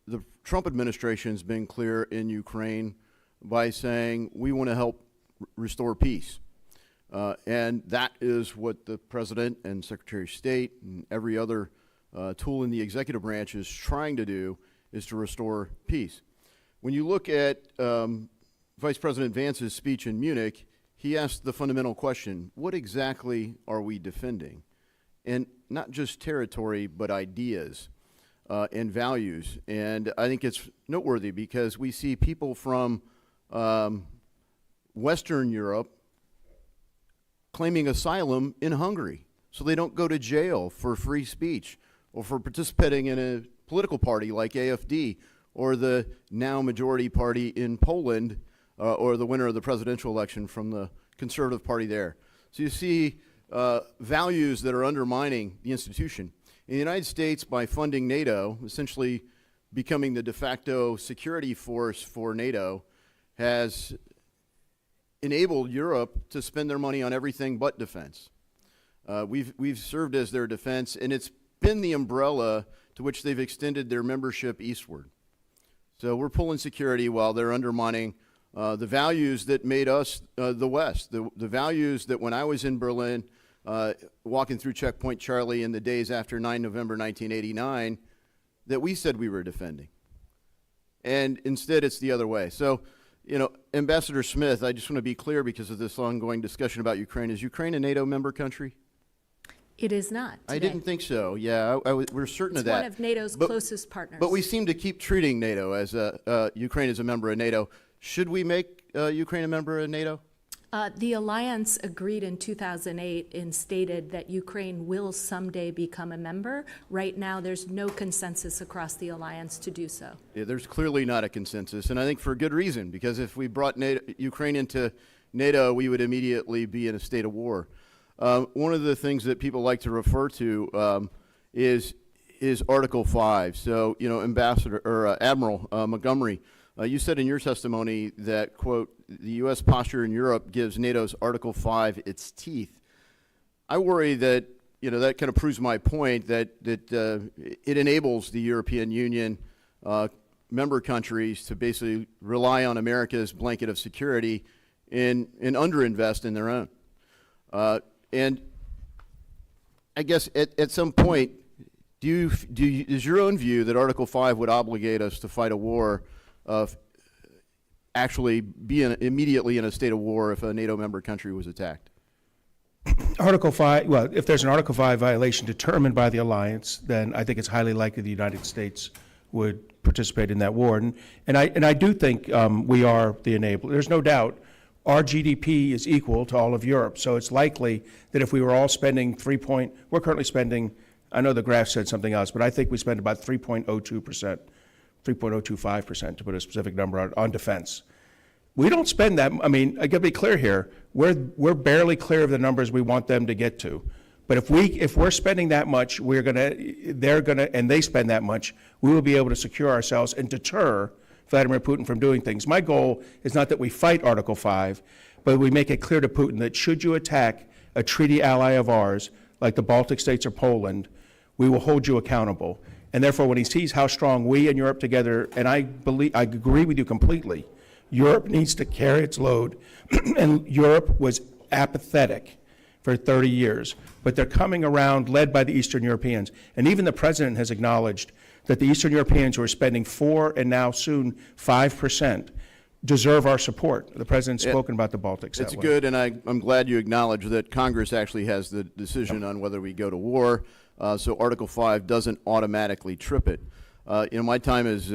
The Trump administration has been clear in Ukraine by saying we want to help restore peace. And that is what the President and Secretary of State and every other tool in the executive branch is trying to do, is to restore peace. When you look at Vice President Vance's speech in Munich, he asked the fundamental question, what exactly are we defending? And not just territory, but ideas. And values. And I think it's noteworthy because we see people from Western Europe claiming asylum in Hungary so they don't go to jail for free speech or for participating in a political party like AfD or the now majority party in Poland or the winner of the presidential election from the Conservative Party there. So you see values that are undermining the institution. In the United States, by funding NATO, essentially becoming the de facto security force for NATO, has enabled Europe to spend their money on everything but defense. We've served as their defense, and it's been the umbrella to which they've extended their membership eastward. So we're pulling security while they're undermining the values that made us the West, the values that when I was in Berlin, walking through Checkpoint Charlie in the days after 9 November 1989, that we said we were defending. And instead, it's the other way. So, you know, Ambassador Smith, I just want to be clear because of this ongoing discussion about Ukraine. Is Ukraine a NATO member country? It is not I today. didn't think so. Yeah, we're certain It's of that. one of NATO's But- closest partners. But we seem to keep treating NATO as Ukraine as a member of NATO. Should we make Ukraine a member of NATO? The alliance agreed in 2008 and stated that Ukraine will someday become a member. Right now, there's no consensus across the alliance to do so. Yeah, there's clearly not a consensus, and I think for a good reason, because if we brought Ukraine into NATO, we would immediately be in a state of war. One of the things that people like to refer to is Article 5. So, you know, Admiral Montgomery, you said in your testimony that, quote, the U.S. posture in Europe gives NATO's Article 5 its teeth. I worry that, you know, that kind of proves my point that it enables the European Union member countries to basically rely on America's blanket of security and underinvest in their own. And I guess at some point, is your own view that Article 5 would obligate us to fight a war, actually be immediately in a state of war if a NATO member country was attacked? Article 5, well, if there's an Article 5 violation determined by the alliance, then I think it's highly likely the United States would participate in that war. And I do think we are the enabler. There's no doubt our GDP is equal to all of Europe. So it's likely that if we were all spending we're currently spending, I know the graph said something else, but I think we spend about 3.02%, 3.025%, to put a specific number on defense. We don't spend that. I mean, I got to be clear here. We're barely clear of the numbers we want them to get to. But if we're spending that much, and they spend that much, we will be able to secure ourselves and deter Vladimir Putin from doing things. My goal is not that we fight Article 5, but we make it clear to Putin that should you attack a treaty ally of ours, like the Baltic states or Poland, we will hold you accountable. And therefore, when he sees how strong we and Europe together, and I agree with you completely, Europe needs to carry its load, and Europe was apathetic for 30 years. But they're coming around, led by the Eastern Europeans. And even the president has acknowledged that the Eastern Europeans, who are spending 4% and now soon 5%, deserve our support. The president's spoken about the Baltics that It's way. good, and I'm glad you acknowledge that Congress actually has the decision on whether we go to war, so Article 5 doesn't automatically trip it. You know, my time is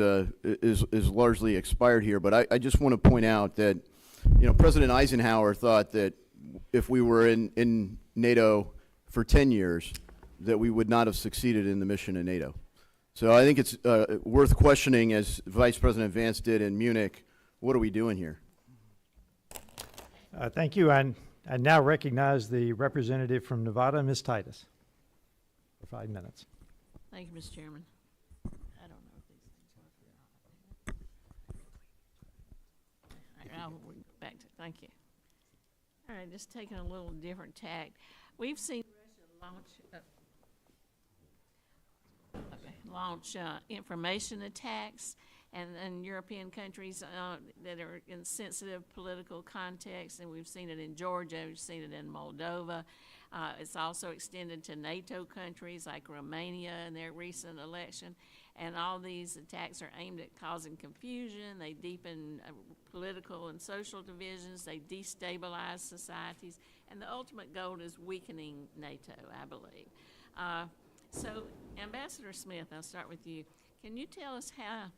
largely expired here, but I just want to point out that, you know, President Eisenhower thought that if we were in NATO for 10 years, that we would not have succeeded in the mission in NATO. So I think it's worth questioning, as Vice President Vance did in Munich, what are we doing here? Thank you. I now recognize the representative from Nevada, Ms. Titus, for 5 minutes. Thank you, Mr. Chairman. I don't know if these things work or not. All right, I'll go back to, thank you. All right, just taking a little different tack. We've seen Russia launch information attacks and European countries that are in sensitive political contexts, and we've seen it in Georgia, we've seen it in Moldova. It's also extended to NATO countries like Romania in their recent election, and all these attacks are aimed at causing confusion. They deepen political and social divisions, they destabilize societies, and the ultimate goal is weakening NATO, I believe. So, Ambassador Smith, I'll start with you. Can you tell us how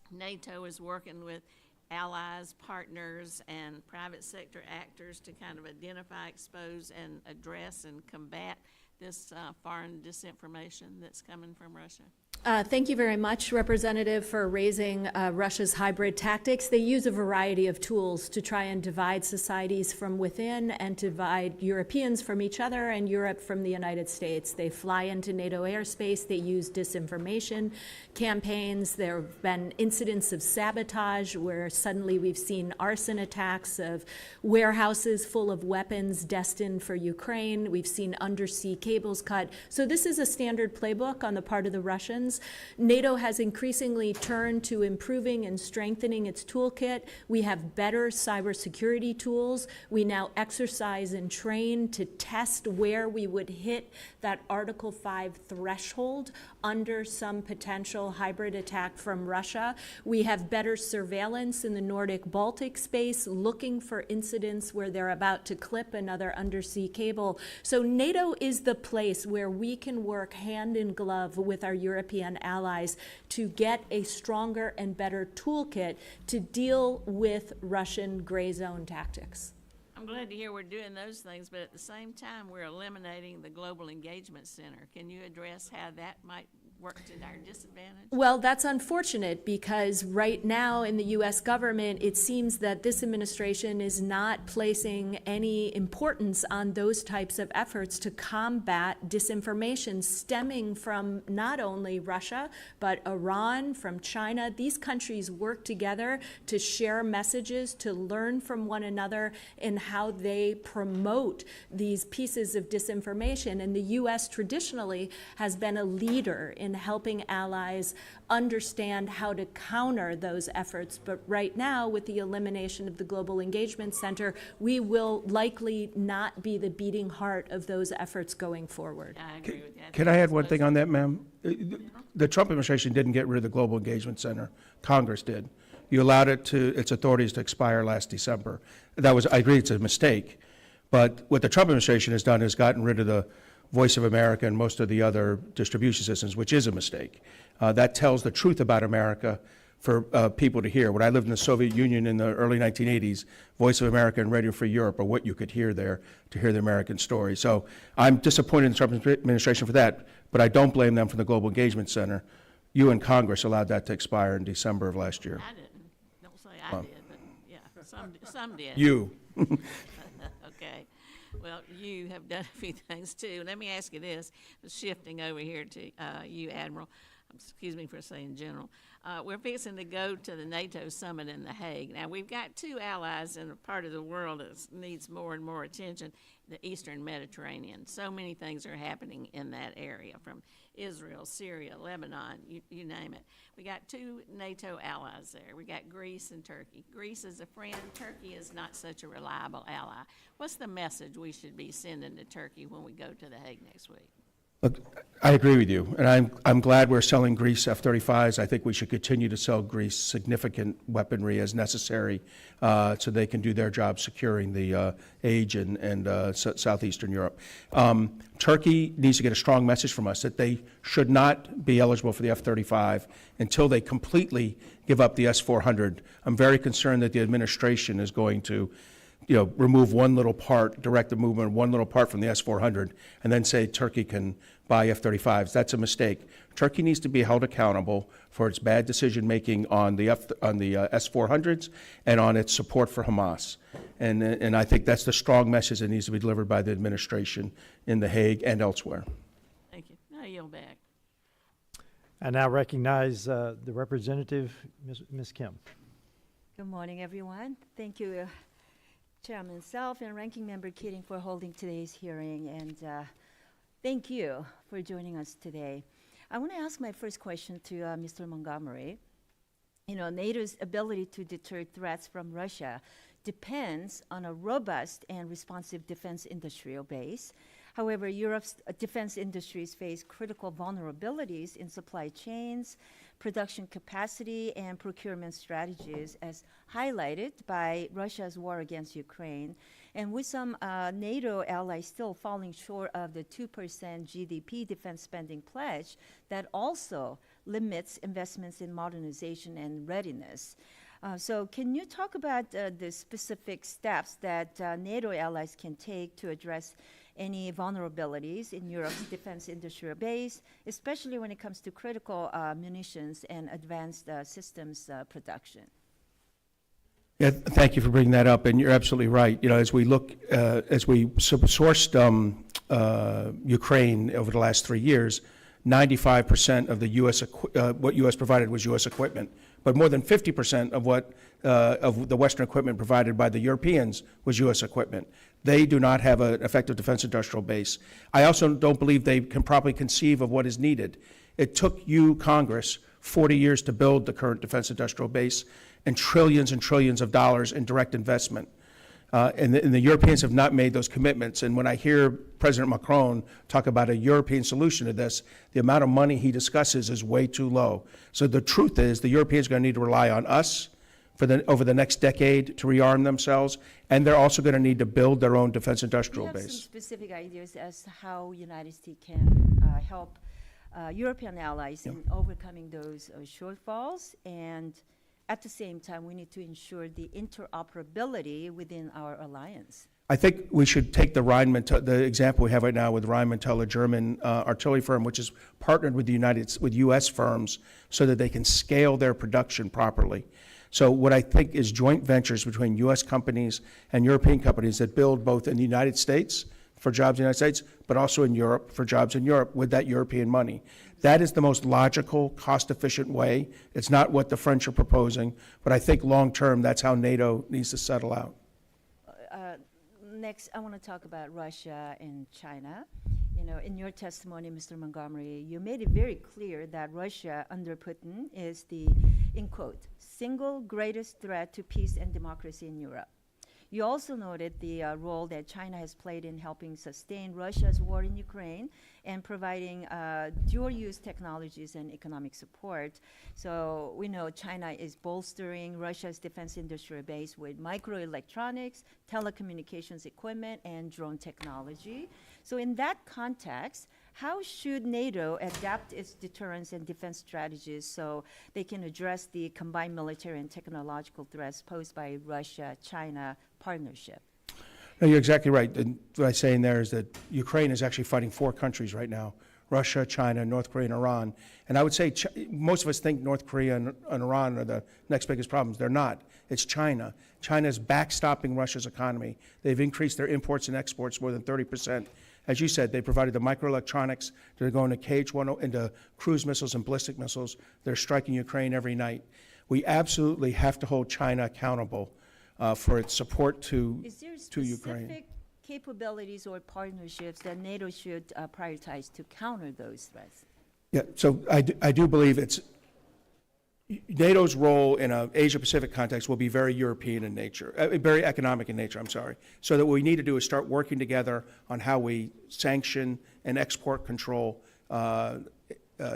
NATO is working with allies, partners, and private sector actors to kind of identify, expose, and address and combat this foreign disinformation that's coming from Russia? Thank you very much, Representative, for raising Russia's hybrid tactics. They use a variety of tools to try and divide societies from within and divide Europeans from each other and Europe from the United States. They fly into NATO airspace. They use disinformation campaigns. There have been incidents of sabotage where suddenly we've seen arson attacks of warehouses full of weapons destined for Ukraine. We've seen undersea cables cut. So this is a standard playbook on the part of the Russians. NATO has increasingly turned to improving and strengthening its toolkit. We have better cybersecurity tools. We now exercise and train to test where we would hit that Article 5 threshold under some potential hybrid attack from Russia. We have better surveillance in the Nordic-Baltic space, looking for incidents where they're about to clip another undersea cable. So NATO is the place where we can work hand in glove with our European allies to get a stronger and better toolkit to deal with Russian gray zone tactics. I'm glad to hear we're doing those things, but at the same time, we're eliminating the Global Engagement Center. Can you address how that might work to our disadvantage? Well, that's unfortunate because right now in the U.S. government, it seems that this administration is not placing any importance on those types of efforts to combat disinformation stemming from not only Russia, but Iran, from China. These countries work together to share messages, to learn from one another in how they promote these pieces of disinformation. And the U.S. traditionally has been a leader in helping allies understand how to counter those efforts. But right now, with the elimination of the Global Engagement Center, we will likely not be the beating heart of those efforts going forward. I agree with that. Can I add one thing on that, ma'am? The Trump administration didn't get rid of the Global Engagement Center. Congress did. You allowed its authorities to expire last December. I agree, it's a mistake. But what the Trump administration has done is gotten rid of the Voice of America and most of the other distribution systems, which is a mistake. That tells the truth about America for people to hear. When I lived in the Soviet Union in the early 1980s, Voice of America and Radio Free Europe are what you could hear there to hear the American story. So I'm disappointed in the Trump administration for that, but I don't blame them for the Global Engagement Center. You and Congress allowed that to expire in December of last year. I didn't. Don't say I did, but yeah, some did. You. Okay. Well, you have done a few things too. Let me ask you this, shifting over here to you, Admiral. Excuse me for saying General. We're fixing to go to the NATO summit in The Hague. Now, we've got two allies in a part of the world that needs more and more attention, the Eastern Mediterranean. So many things are happening in that area, from Israel, Syria, Lebanon, you name it. We got two NATO allies there. We got Greece and Turkey. Greece is a friend. Turkey is not such a reliable ally. What's the message we should be sending to Turkey when we go to The Hague next week? Look, I agree with you, and I'm glad we're selling Greece F-35s. I think we should continue to sell Greece significant weaponry as necessary so they can do their job securing the age and southeastern Europe. Turkey needs to get a strong message from us that they should not be eligible for the F-35 until they completely give up the S-400. I'm very concerned that the administration is going to remove one little part, direct the movement of one little part from the S-400, and then say Turkey can buy F-35s. That's a mistake. Turkey needs to be held accountable for its bad decision-making on the S-400s and on its support for Hamas. And I think that's the strong message that needs to be delivered by the administration in The Hague and elsewhere. Thank you. Now yield back. I now recognize the representative, Ms. Kim. Good morning, everyone. Thank you, Chairman Self and Ranking Member Keating, for holding today's hearing, and thank you for joining us today. I want to ask my first question to Mr. Montgomery. NATO's ability to deter threats from Russia depends on a robust and responsive defense industrial base. However, Europe's defense industries face critical vulnerabilities in supply chains, production capacity, and procurement strategies, as highlighted by Russia's war against Ukraine. And with some NATO allies still falling short of the 2% GDP defense spending pledge, that also limits investments in modernization and readiness. So can you talk about the specific steps that NATO allies can take to address any vulnerabilities in Europe's defense industrial base, especially when it comes to critical munitions and advanced systems production? Yeah, thank you for bringing that up, and you're absolutely right. You know, as we look, as we sourced Ukraine over the last 3 years, 95% of the what U.S. provided was U.S. equipment, but more than 50% of what of the Western equipment provided by the Europeans was U.S. equipment. They do not have an effective defense industrial base. I also don't believe they can properly conceive of what is needed. It took you, Congress, 40 years to build the current defense industrial base, and trillions of dollars in direct investment. And the Europeans have not made those commitments. And when I hear President Macron talk about a European solution to this, the amount of money he discusses is way too low. So the truth is the Europeans are going to need to rely on us over the next decade to rearm themselves, and they're also going to need to build their own defense industrial Do you have base. some specific ideas as to how United States can help European allies in overcoming those shortfalls? And at the same time, we need to ensure the interoperability within our alliance. I think we should take the the example we have right now with Rheinmetall, a German artillery firm, which is partnered with with U.S. firms so that they can scale their production properly. So what I think is joint ventures between U.S. companies and European companies that build both in the United States for jobs in the United States, but also in Europe for jobs in Europe with that European money. That is the most logical, cost-efficient way. It's not what the French are proposing, but I think long-term, that's how NATO needs to settle out. Next, I want to talk about Russia and China. You know, in your testimony, Mr. Montgomery, you made it very clear that Russia under Putin is the, in quote, single greatest threat to peace and democracy in Europe. You also noted the role that China has played in helping sustain Russia's war in Ukraine and providing dual-use technologies and economic support. So we know China is bolstering Russia's defense industrial base with microelectronics, telecommunications equipment, and drone technology. So in that context, how should NATO adapt its deterrence and defense strategies so they can address the combined military and technological threats posed by Russia-China partnership? No, you're exactly right. And what I'm saying there is that Ukraine is actually fighting 4 countries right now: Russia, China, North Korea, and Iran. And I would say most of us think North Korea and Iran are the next biggest problems. They're not. It's China. China's backstopping Russia's economy. They've increased their imports and exports more than 30%. As you said, they provided the microelectronics that are going to into cruise missiles and ballistic missiles. They're striking Ukraine every night. We absolutely have to hold China accountable for its support to Is there Ukraine. specific capabilities or partnerships that NATO should prioritize to counter those threats? Yeah, so I do believe it's NATO's role in an Asia-Pacific context will be very European in nature, very economic in nature, I'm sorry. So that what we need to do is start working together on how we sanction and export control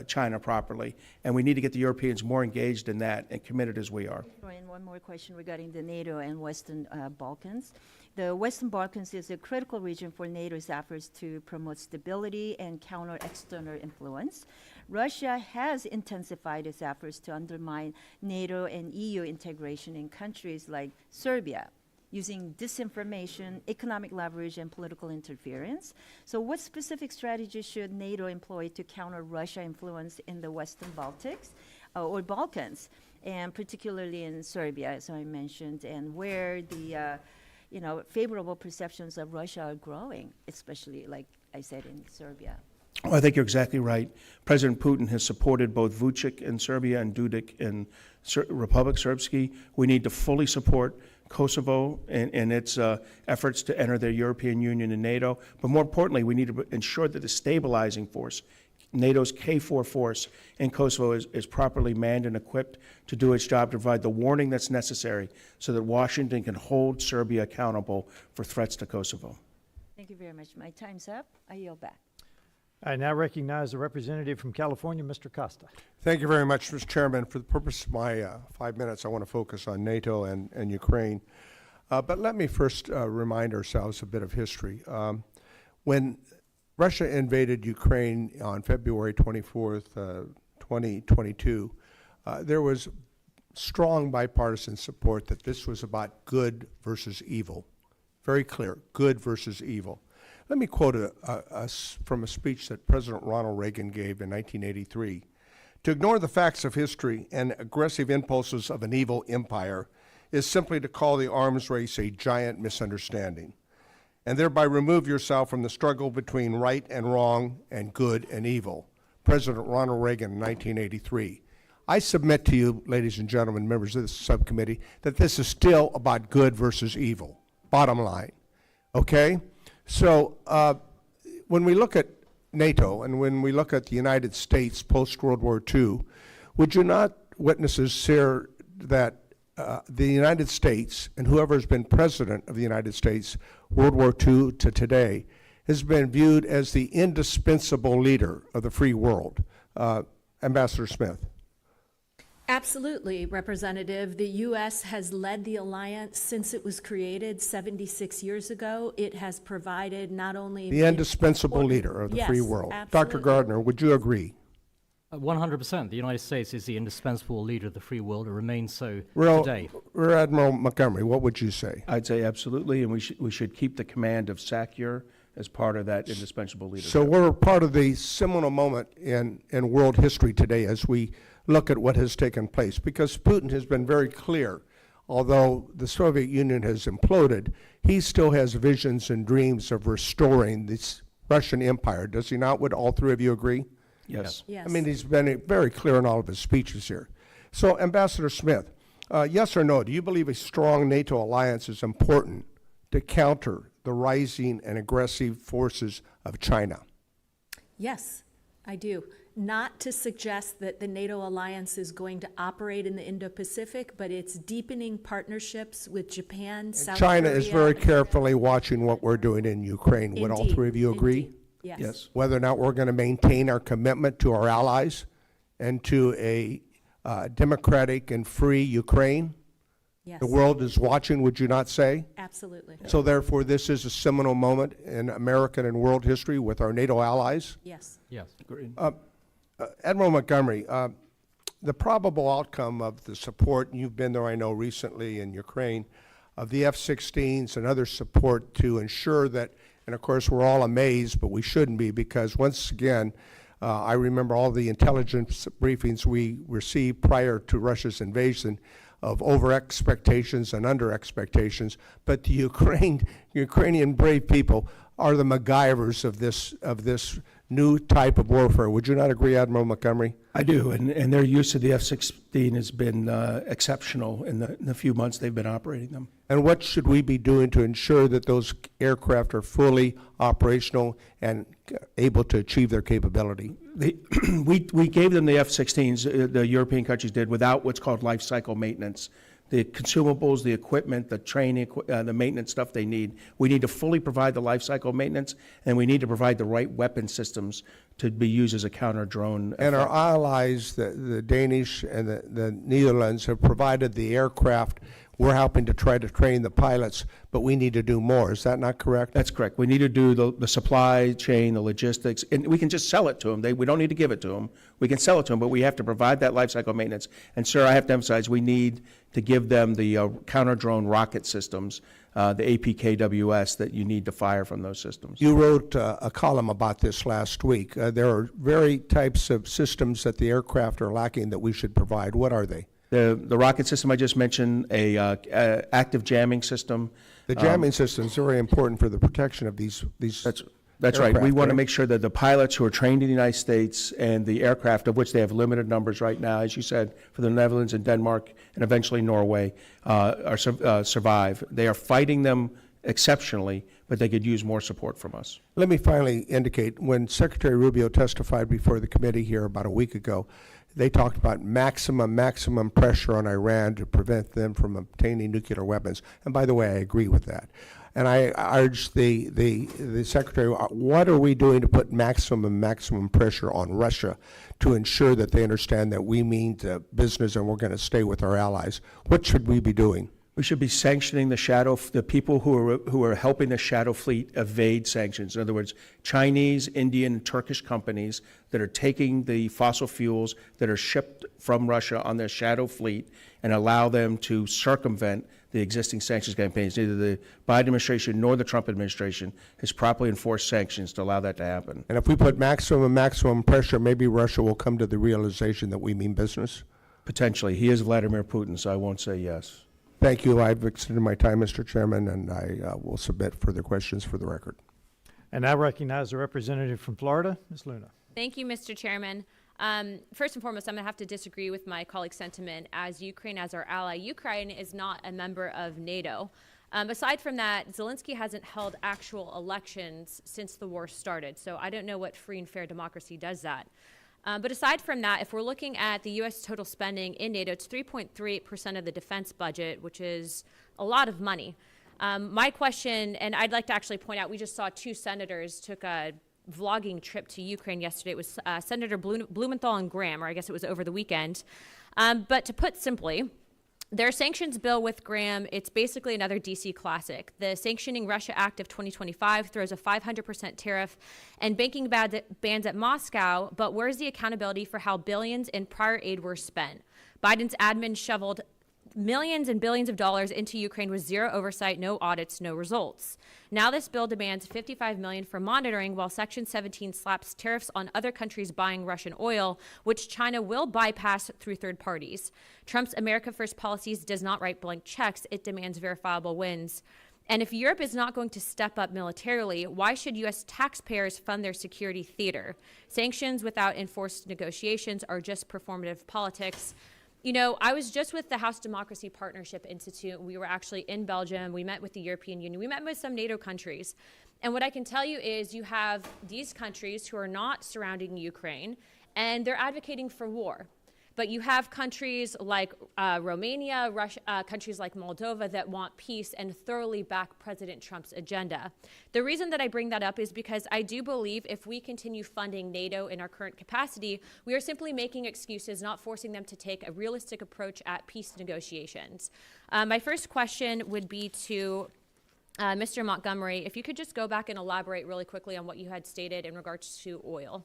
China properly. And we need to get the Europeans more engaged in that and committed as we are. And one more question regarding the NATO and Western Balkans. The Western Balkans is a critical region for NATO's efforts to promote stability and counter external influence. Russia has intensified its efforts to undermine NATO and EU integration in countries like Serbia, using disinformation, economic leverage, and political interference. So what specific strategies should NATO employ to counter Russia influence in the Western Baltics or Balkans, and particularly in Serbia, as I mentioned, and where the favorable perceptions of Russia are growing, especially, like I said, in Serbia? Well, I think you're exactly right. President Putin has supported both Vucic in Serbia and Dudic in Republic Srpski. We need to fully support Kosovo in its efforts to enter the European Union and NATO. But more importantly, we need to ensure that the stabilizing force, NATO's K4 force in Kosovo, is properly manned and equipped to do its job to provide the warning that's necessary so that Washington can hold Serbia accountable for threats to Kosovo. Thank you very much. My time's up. I yield back. I now recognize the representative from California, Mr. Costa. Thank you very much, Mr. Chairman. For the purpose of my 5 minutes, I want to focus on NATO and Ukraine. But let me first remind ourselves a bit of history. When Russia invaded Ukraine on February 24th, 2022, there was strong bipartisan support that this was about good versus evil. Very clear, good versus evil. Let me quote from a speech that President Ronald Reagan gave in 1983. To ignore the facts of history and aggressive impulses of an evil empire is simply to call the arms race a giant misunderstanding, and thereby remove yourself from the struggle between right and wrong and good and evil. President Ronald Reagan in 1983. I submit to you, ladies and gentlemen, members of this subcommittee, that this is still about good versus evil, bottom line, okay? So when we look at NATO and when we look at the United States post-World War II, would you not, witnesses, share that the United States and whoever has been president of the United States, World War II to today, has been viewed as the indispensable leader of the free world? Ambassador Smith. Absolutely, Representative. The U.S. has led the alliance since it was created 76 years ago. It has provided not only The indispensable leader of the free Yes, world. Dr. absolutely. Gardner, would you agree? 100%. The United States is the indispensable leader of the free world. It remains so Rear today. Admiral Montgomery, what would you say? I'd say absolutely, and we should keep the command of SACEUR as part of that indispensable leadership. So we're part of the seminal moment in world history today as we look at what has taken place, because Putin has been very clear. Although the Soviet Union has imploded, he still has visions and dreams of restoring this Russian empire. Does he not? Would all three of you agree? Yes. Yes. I mean, he's been very clear in all of his speeches here. So, Ambassador Smith, yes or no, do you believe a strong NATO alliance is important to counter the rising and aggressive forces of China? Yes, I do. Not to suggest that the NATO alliance is going to operate in the Indo-Pacific, but it's deepening partnerships with Japan, South China Korea. is very carefully watching what we're doing in Ukraine. Would all Indeed, three of you agree? indeed. Yes. Yes. Whether or not we're going to maintain our commitment to our allies and to a democratic and free Ukraine? Yes. The world is watching, would you not say? Absolutely. So therefore, this is a seminal moment in American and world history with our NATO allies. Yes. Yes. Agreed. Admiral Montgomery, the probable outcome of the support, and you've been there, I know, recently in Ukraine, of the F-16s and other support to ensure that, and of course, we're all amazed, but we shouldn't be, because once again, I remember all the intelligence briefings we received prior to Russia's invasion of over expectations and under expectations, but the Ukrainian brave people are the MacGyvers of this new type of warfare. Would you not agree, Admiral Montgomery? I do, and their use of the F-16 has been exceptional in the few months they've been operating them. And what should we be doing to ensure that those aircraft are fully operational and able to achieve their capability? We gave them the F-16s, the European countries did, without what's called life cycle maintenance. The consumables, the equipment, the training, the maintenance stuff they need. We need to fully provide the life cycle maintenance, and we need to provide the right weapon systems to be used as a counter-drone. And our allies, the Danish and the Netherlands, have provided the aircraft. We're helping to try to train the pilots, but we need to do more. Is that not correct? That's correct. We need to do the supply chain, the logistics, and we can just sell it to them. We don't need to give it to them. We can sell it to them, but we have to provide that life cycle maintenance. And, sir, I have to emphasize, we need to give them the counter-drone rocket systems, the APKWS, that you need to fire from those systems. You wrote a column about this last week. There are very types of systems that the aircraft are lacking that we should provide. What are they? The rocket system I just mentioned, a active jamming system. The jamming system is very important for the protection of these That's right. We aircraft, want to right? make sure that the pilots who are trained in the United States and the aircraft, of which they have limited numbers right now, as you said, for the Netherlands and Denmark and eventually Norway, survive. They are fighting them exceptionally, but they could use more support from us. Let me finally indicate, when Secretary Rubio testified before the committee here about a week ago, they talked about maximum pressure on Iran to prevent them from obtaining nuclear weapons. And by the way, I agree with that. And I urge the Secretary, what are we doing to put maximum pressure on Russia to ensure that they understand that we mean business and we're going to stay with our allies? What should we be doing? We should be sanctioning the people who are helping the shadow fleet evade sanctions. In other words, Chinese, Indian, Turkish companies that are taking the fossil fuels that are shipped from Russia on their shadow fleet and allow them to circumvent the existing sanctions campaigns. Neither the Biden administration nor the Trump administration has properly enforced sanctions to allow that to happen. And if we put maximum pressure, maybe Russia will come to the realization that we mean business? Potentially. He is Vladimir Putin, so I won't say yes. Thank you. I've extended my time, Mr. Chairman, and I will submit further questions for the record. And I recognize the representative from Florida, Ms. Luna. Thank you, Mr. Chairman. First and foremost, I'm going to have to disagree with my colleague's sentiment, as Ukraine, as our ally. Ukraine is not a member of NATO. Aside from that, Zelensky hasn't held actual elections since the war started, so I don't know what free and fair democracy does that. But aside from that, if we're looking at the U.S. total spending in NATO, it's 3.38% of the defense budget, which is a lot of money. My question, and I'd like to actually point out, we just saw two senators took a vlogging trip to Ukraine yesterday. It was Senator Blumenthal and Graham, or I guess it was over the weekend. But to put simply, their sanctions bill with Graham, it's basically another DC classic. The Sanctioning Russia Act of 2025 throws a 500% tariff and banking bans at Moscow, but where's the accountability for how billions in prior aid were spent? Biden's admin shoveled millions and billions of dollars into Ukraine with zero oversight, no audits, no results. Now this bill demands $55 million for monitoring, while Section 17 slaps tariffs on other countries buying Russian oil, which China will bypass through third parties. Trump's America First policies does not write blank checks. It demands verifiable wins. And if Europe is not going to step up militarily, why should U.S. taxpayers fund their security theater? Sanctions without enforced negotiations are just performative politics. You know, I was just with the House Democracy Partnership Institute. We were actually in Belgium. We met with the European Union. We met with some NATO countries. And what I can tell you is you have these countries who are not surrounding Ukraine, and they're advocating for war. But you have countries like Romania, Russia, countries like Moldova that want peace and thoroughly back President Trump's agenda. The reason that I bring that up is because I do believe if we continue funding NATO in our current capacity, we are simply making excuses, not forcing them to take a realistic approach at peace negotiations. My first question would be to Mr. Montgomery, if you could just go back and elaborate really quickly on what you had stated in regards to oil.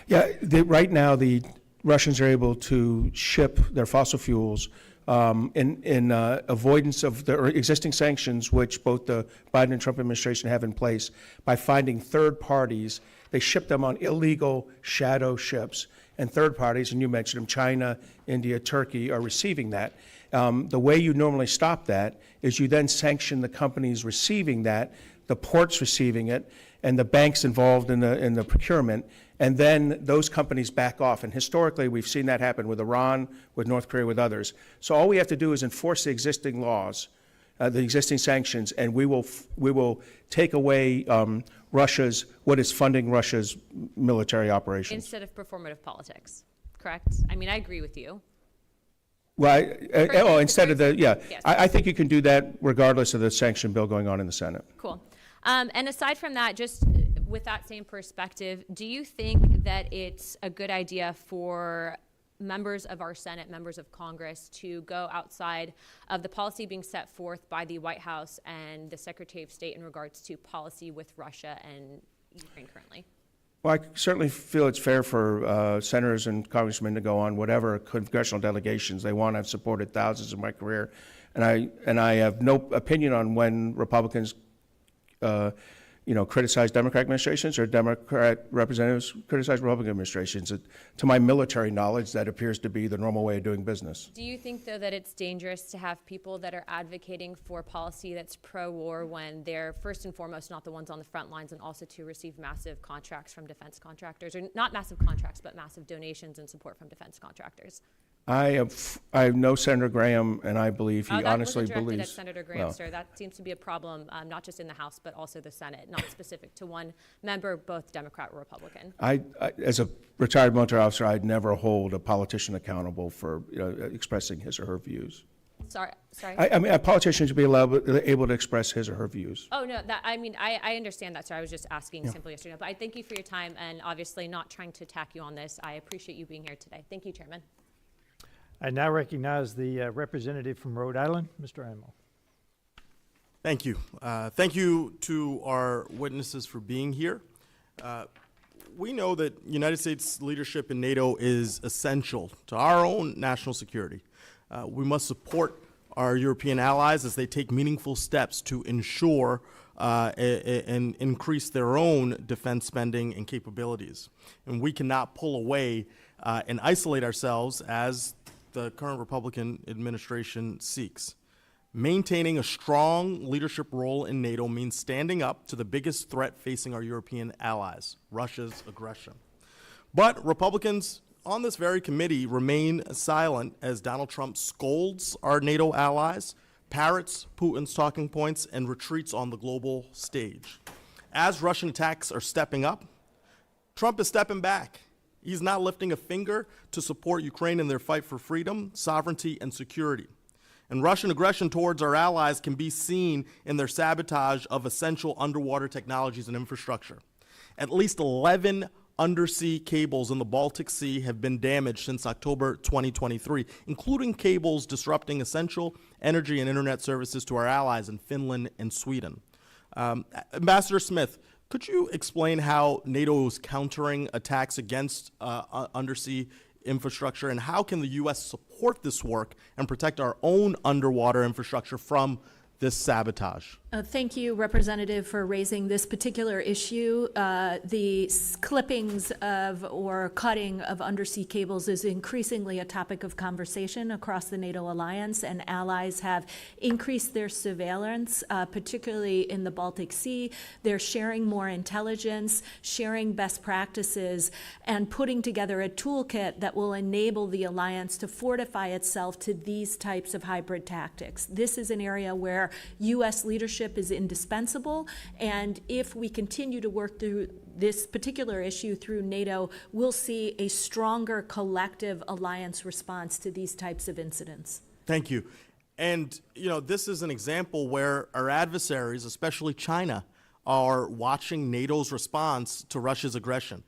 Yeah, right now the Russians are able to ship their fossil fuels in avoidance of the existing sanctions, which both the Biden and Trump administration have in place, by finding third parties. They ship them on illegal shadow ships, and third parties, and you mentioned them, China, India, Turkey, are receiving that. The way you normally stop that is you then sanction the companies receiving that, the ports receiving it, and the banks involved in the procurement, and then those companies back off. And historically, we've seen that happen with Iran, with North Korea, with others. So all we have to do is enforce the existing laws, the existing sanctions, and we will take away what is funding Russia's military operations. Instead of performative politics, correct? I mean, I agree with you. Well, instead of Yes. I think you can do that regardless of the sanction bill going on in the Senate. Cool. And aside from that, just with that same perspective, do you think that it's a good idea for members of our Senate, members of Congress, to go outside of the policy being set forth by the White House and the Secretary of State in regards to policy with Russia and Ukraine currently? Well, I certainly feel it's fair for senators and congressmen to go on whatever congressional delegations they want. I've supported thousands in my career, and I have no opinion on when Republicans criticize Democratic administrations or Democrat representatives criticize Republican administrations. To my military knowledge, that appears to be the normal way of doing business. Do you think, though, that it's dangerous to have people that are advocating for policy that's pro-war when they're first and foremost not the ones on the front lines, and also to receive massive contracts from defense contractors, or not massive contracts, but massive donations and support from defense contractors? I know Senator Graham, and I believe he honestly that wasn't directed believes. at Senator Graham, sir. That seems to be a problem, not just in the House, but also the Senate, not specific to one member, both Democrat or Republican. I as a retired military officer, I'd never hold a politician accountable for expressing his or her views. Sorry. I mean, a politician should be able to express his or her views. Oh, no, I understand that, sir. I was just asking simply yes or no. But I thank you for your time, and obviously not trying to attack you on this. I appreciate you being here today. Thank you, Chairman. I now recognize the representative from Rhode Island, Mr. Amo. Thank you. Thank you to our witnesses for being here. We know that United States leadership in NATO is essential to our own national security. We must support our European allies as they take meaningful steps to ensure and increase their own defense spending and capabilities. And we cannot pull away and isolate ourselves as the current Republican administration seeks. Maintaining a strong leadership role in NATO means standing up to the biggest threat facing our European allies, Russia's aggression. But Republicans on this very committee remain silent as Donald Trump scolds our NATO allies, parrots Putin's talking points, and retreats on the global stage. As Russian attacks are stepping up, Trump is stepping back. He's not lifting a finger to support Ukraine in their fight for freedom, sovereignty, and security. And Russian aggression towards our allies can be seen in their sabotage of essential underwater technologies and infrastructure. At least 11 undersea cables in the Baltic Sea have been damaged since October 2023, including cables disrupting essential energy and internet services to our allies in Finland and Sweden. Ambassador Smith, could you explain how NATO is countering attacks against undersea infrastructure, and how can the U.S. support this work and protect our own underwater infrastructure from this sabotage? Thank you, Representative, for raising this particular issue. The clippings of or cutting of undersea cables is increasingly a topic of conversation across the NATO alliance, and allies have increased their surveillance, particularly in the Baltic Sea. They're sharing more intelligence, sharing best practices, and putting together a toolkit that will enable the alliance to fortify itself to these types of hybrid tactics. This is an area where U.S. leadership is indispensable, and if we continue to work through this particular issue through NATO, we'll see a stronger collective alliance response to these types of incidents. Thank you. And, this is an example where our adversaries, especially China, are watching NATO's response to Russia's aggression.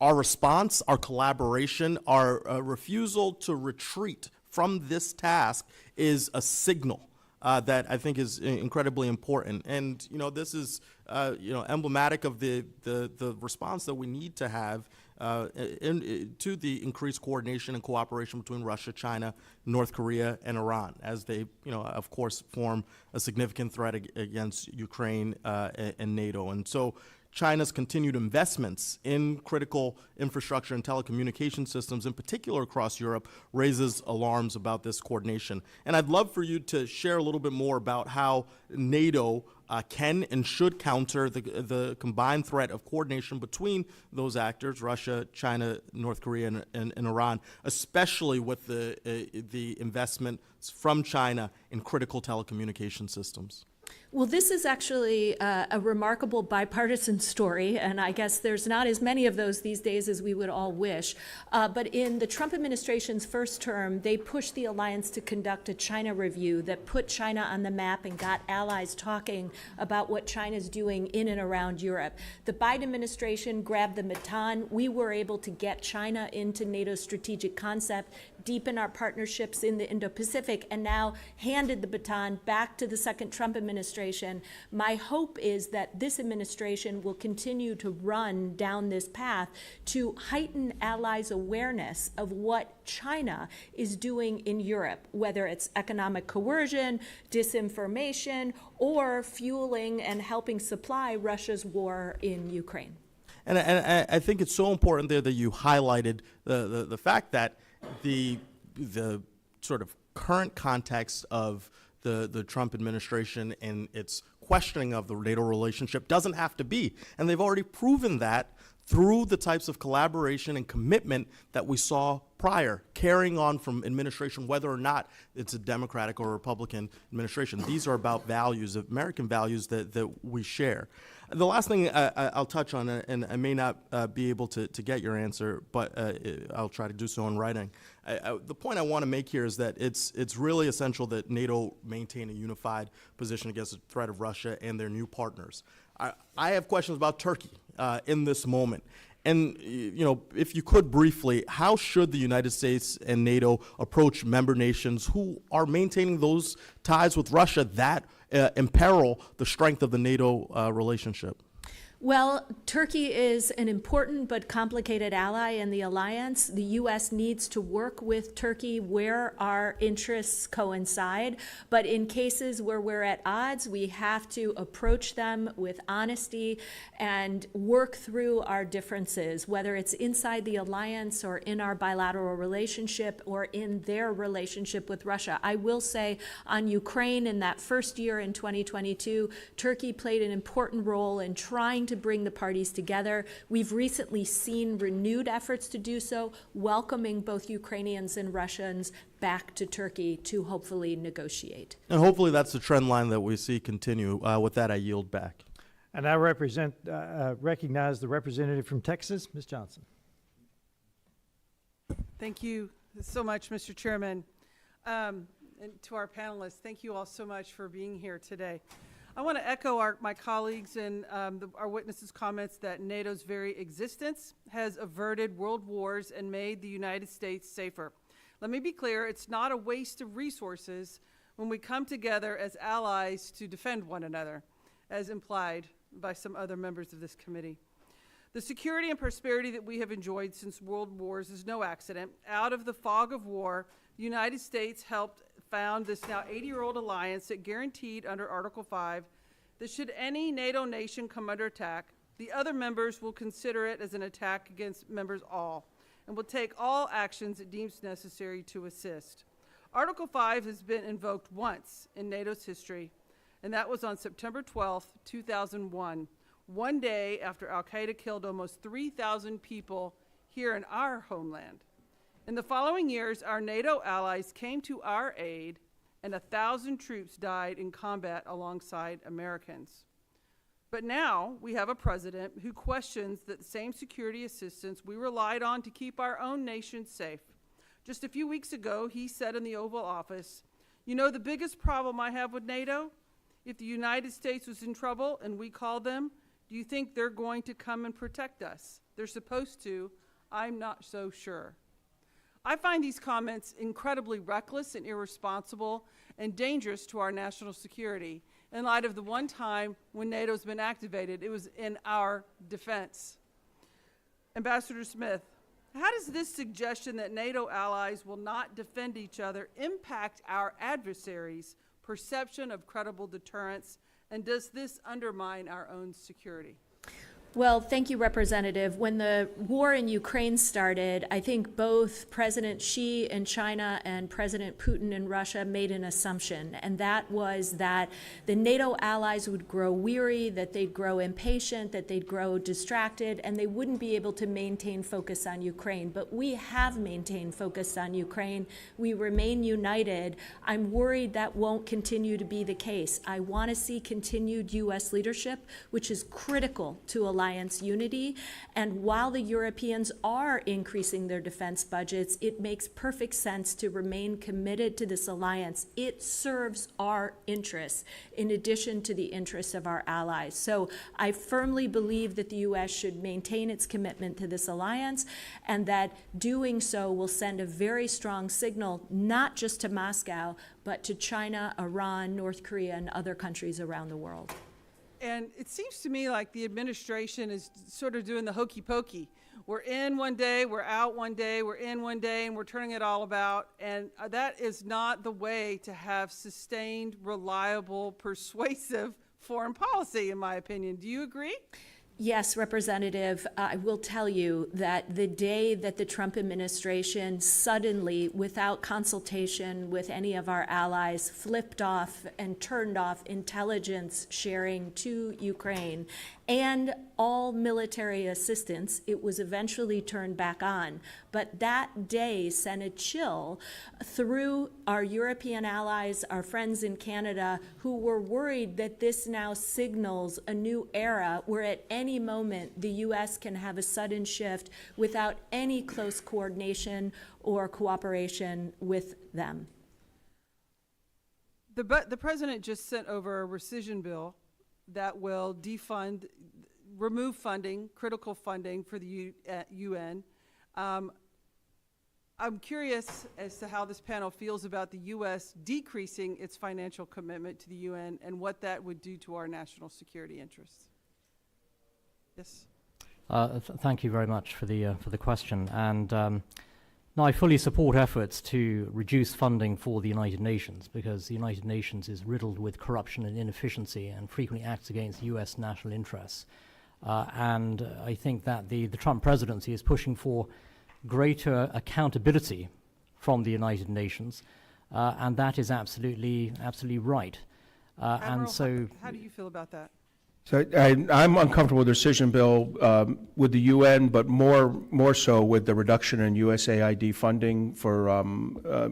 Our response, our collaboration, our refusal to retreat from this task is a signal that I think is incredibly important. And, this is, emblematic of the response that we need to have to the increased coordination and cooperation between Russia, China, North Korea, and Iran, as they, of course, form a significant threat against Ukraine and NATO. And so China's continued investments in critical infrastructure and telecommunication systems, in particular across Europe, raises alarms about this coordination. And I'd love for you to share a little bit more about how NATO can and should counter the combined threat of coordination between those actors, Russia, China, North Korea, and Iran, especially with the investments from China in critical telecommunication systems. Well, this is actually a remarkable bipartisan story, and I guess there's not as many of those these days as we would all wish. But in the Trump administration's first term, they pushed the alliance to conduct a China review that put China on the map and got allies talking about what China's doing in and around Europe. The Biden administration grabbed the baton. We were able to get China into NATO's strategic concept, deepen our partnerships in the Indo-Pacific, and now handed the baton back to the second Trump administration. My hope is that this administration will continue to run down this path to heighten allies' awareness of what China is doing in Europe, whether it's economic coercion, disinformation, or fueling and helping supply Russia's war in Ukraine. And I think it's so important there that you highlighted the fact that the sort of current context of the Trump administration and its questioning of the NATO relationship doesn't have to be. And they've already proven that through the types of collaboration and commitment that we saw prior, carrying on from administration, whether or not it's a Democratic or Republican administration. These are about values, American values that we share. The last thing I'll touch on, and I may not be able to get your answer, but I'll try to do so in writing. The point I want to make here is that it's really essential that NATO maintain a unified position against the threat of Russia and their new partners. I have questions about Turkey in this moment. And, if you could briefly, how should the United States and NATO approach member nations who are maintaining those ties with Russia that imperil the strength of the NATO relationship? Well, Turkey is an important but complicated ally in the alliance. The U.S. needs to work with Turkey where our interests coincide. But in cases where we're at odds, we have to approach them with honesty and work through our differences, whether it's inside the alliance or in our bilateral relationship or in their relationship with Russia. I will say on Ukraine, in that first year in 2022, Turkey played an important role in trying to bring the parties together. We've recently seen renewed efforts to do so, welcoming both Ukrainians and Russians back to Turkey to hopefully negotiate. And hopefully that's the trend line that we see continue. With that, I yield back. And I recognize the representative from Texas, Ms. Johnson. Thank you so much, Mr. Chairman. And to our panelists, thank you all so much for being here today. I want to echo my colleagues and our witnesses' comments that NATO's very existence has averted world wars and made the United States safer. Let me be clear, it's not a waste of resources when we come together as allies to defend one another, as implied by some other members of this committee. The security and prosperity that we have enjoyed since world wars is no accident. Out of the fog of war, the United States helped found this now 80-year-old alliance that guaranteed under Article 5 that should any NATO nation come under attack, the other members will consider it as an attack against members all and will take all actions it deems necessary to assist. Article 5 has been invoked once in NATO's history, and that was on September 12, 2001, one day after al-Qaeda killed almost 3,000 people here in our homeland. In the following years, our NATO allies came to our aid, and 1,000 troops died in combat alongside Americans. But now we have a president who questions that same security assistance we relied on to keep our own nation safe. Just a few weeks ago, he said in the Oval Office, "You know the biggest problem I have with NATO? If the United States was in trouble and we called them, do you think they're going to come and protect us? They're supposed to. I'm not so sure." I find these comments incredibly reckless and irresponsible and dangerous to our national security in light of the one time when NATO's been activated, it was in our defense. Ambassador Smith, how does this suggestion that NATO allies will not defend each other impact our adversaries' perception of credible deterrence, and does this undermine our own security? Well, thank you, Representative. When the war in Ukraine started, I think both President Xi in China and President Putin in Russia made an assumption, and that was that the NATO allies would grow weary, that they'd grow impatient, that they'd grow distracted, and they wouldn't be able to maintain focus on Ukraine. But we have maintained focus on Ukraine. We remain united. I'm worried that won't continue to be the case. I want to see continued U.S. leadership, which is critical to alliance unity. And while the Europeans are increasing their defense budgets, it makes perfect sense to remain committed to this alliance. It serves our interests in addition to the interests of our allies. So I firmly believe that the U.S. should maintain its commitment to this alliance, and that doing so will send a very strong signal, not just to Moscow, but to China, Iran, North Korea, and other countries around the world. And it seems to me like the administration is sort of doing the hokey pokey. We're in one day, we're out one day, we're in one day, and we're turning it all about. And that is not the way to have sustained, reliable, persuasive foreign policy, in my opinion. Do you agree? Yes, Representative, I will tell you that the day that the Trump administration suddenly, without consultation with any of our allies, flipped off and turned off intelligence sharing to Ukraine and all military assistance, it was eventually turned back on. But that day sent a chill through our European allies, our friends in Canada, who were worried that this now signals a new era where at any moment the U.S. can have a sudden shift without any close coordination or cooperation with them. The president just sent over a rescission bill that will defund remove funding, critical funding for the UN. I'm curious as to how this panel feels about the U.S. decreasing its financial commitment to the UN and what that would do to our national security interests. Yes. Thank you very much for the question. And now I fully support efforts to reduce funding for the United Nations, because the United Nations is riddled with corruption and inefficiency and frequently acts against U.S. national interests. And I think that the Trump presidency is pushing for greater accountability from the United Nations, and that is absolutely right. Admiral, And so, how do you feel about that? So I'm uncomfortable with the decision bill with the UN, but more so with the reduction in USAID funding for,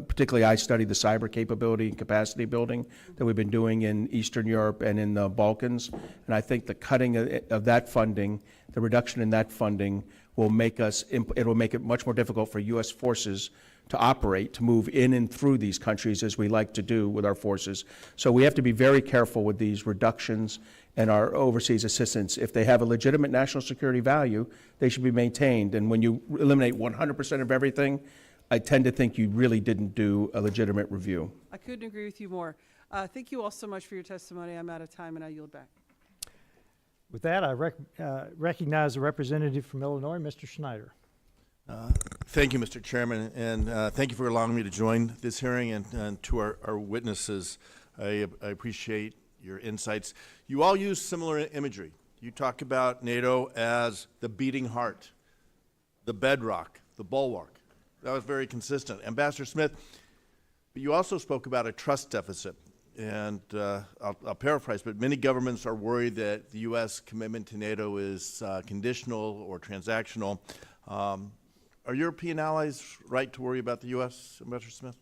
particularly I study the cyber capability and capacity building that we've been doing in Eastern Europe and in the Balkans. And I think the cutting of that funding, the reduction in that funding will make it'll make it much more difficult for U.S. forces to operate, to move in and through these countries as we like to do with our forces. So we have to be very careful with these reductions in our overseas assistance. If they have a legitimate national security value, they should be maintained. And when you eliminate 100% of everything, I tend to think you really didn't do a legitimate review. I couldn't agree with you more. Thank you all so much for your testimony. I'm out of time, and I yield back. With that, I recognize the representative from Illinois, Mr. Schneider. Thank you, Mr. Chairman, and thank you for allowing me to join this hearing, and to our witnesses. I appreciate your insights. You all use similar imagery. You talk about NATO as the beating heart, the bedrock, the bulwark. That was very consistent. Ambassador Smith, but you also spoke about a trust deficit. And I'll paraphrase, but many governments are worried that the U.S. commitment to NATO is conditional or transactional. Are European allies right to worry about the U.S., Ambassador Smith?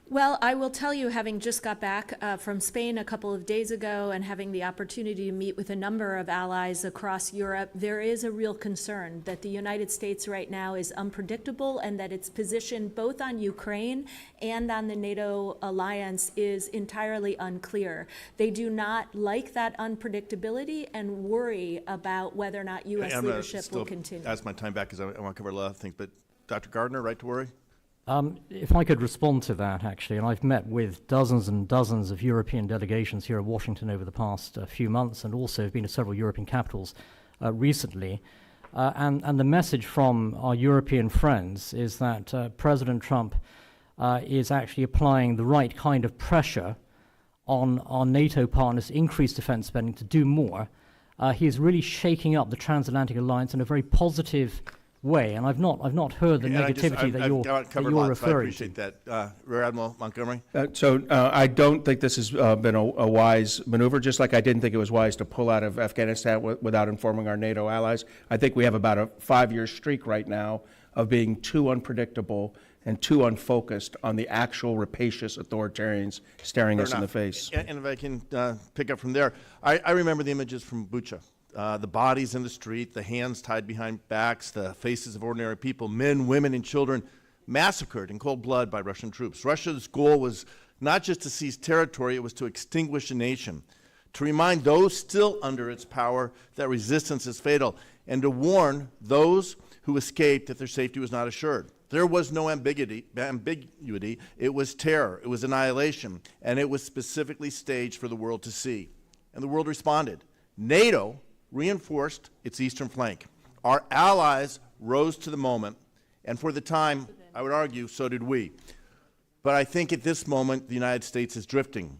Well, I will tell you, having just got back from Spain a couple of days ago and having the opportunity to meet with a number of allies across Europe, there is a real concern that the United States right now is unpredictable, and that its position both on Ukraine and on the NATO alliance is entirely unclear. They do not like that unpredictability and worry about whether or not U.S. leadership will continue. Ask my time back because I want to cover a lot of things. But Dr. Gardner, right to worry? if I could respond to that, actually, and I've met with dozens and dozens of European delegations here at Washington over the past few months, and also have been to several European capitals recently. And the message from our European friends is that President Trump is actually applying the right kind of pressure on our NATO partners to increase defense spending, to do more. He is really shaking up the transatlantic alliance in a very positive way, and I've not heard the negativity that you're referring to. I appreciate that. Rear Admiral Montgomery? So I don't think this has been a wise maneuver, just like I didn't think it was wise to pull out of Afghanistan without informing our NATO allies. I think we have about a 5-year streak right now of being too unpredictable and too unfocused on the actual rapacious authoritarians staring us in the face. And if I can pick up from there, I remember the images from Bucha. The bodies in the street, the hands tied behind backs, the faces of ordinary people, men, women, and children massacred in cold blood by Russian troops. Russia's goal was not just to seize territory, it was to extinguish a nation, to remind those still under its power that resistance is fatal, and to warn those who escaped that their safety was not assured. There was no ambiguity. It was terror. It was annihilation. And it was specifically staged for the world to see. And the world responded. NATO reinforced its eastern flank. Our allies rose to the moment. And for the time, I would argue, so did we. But I think at this moment, the United States is drifting.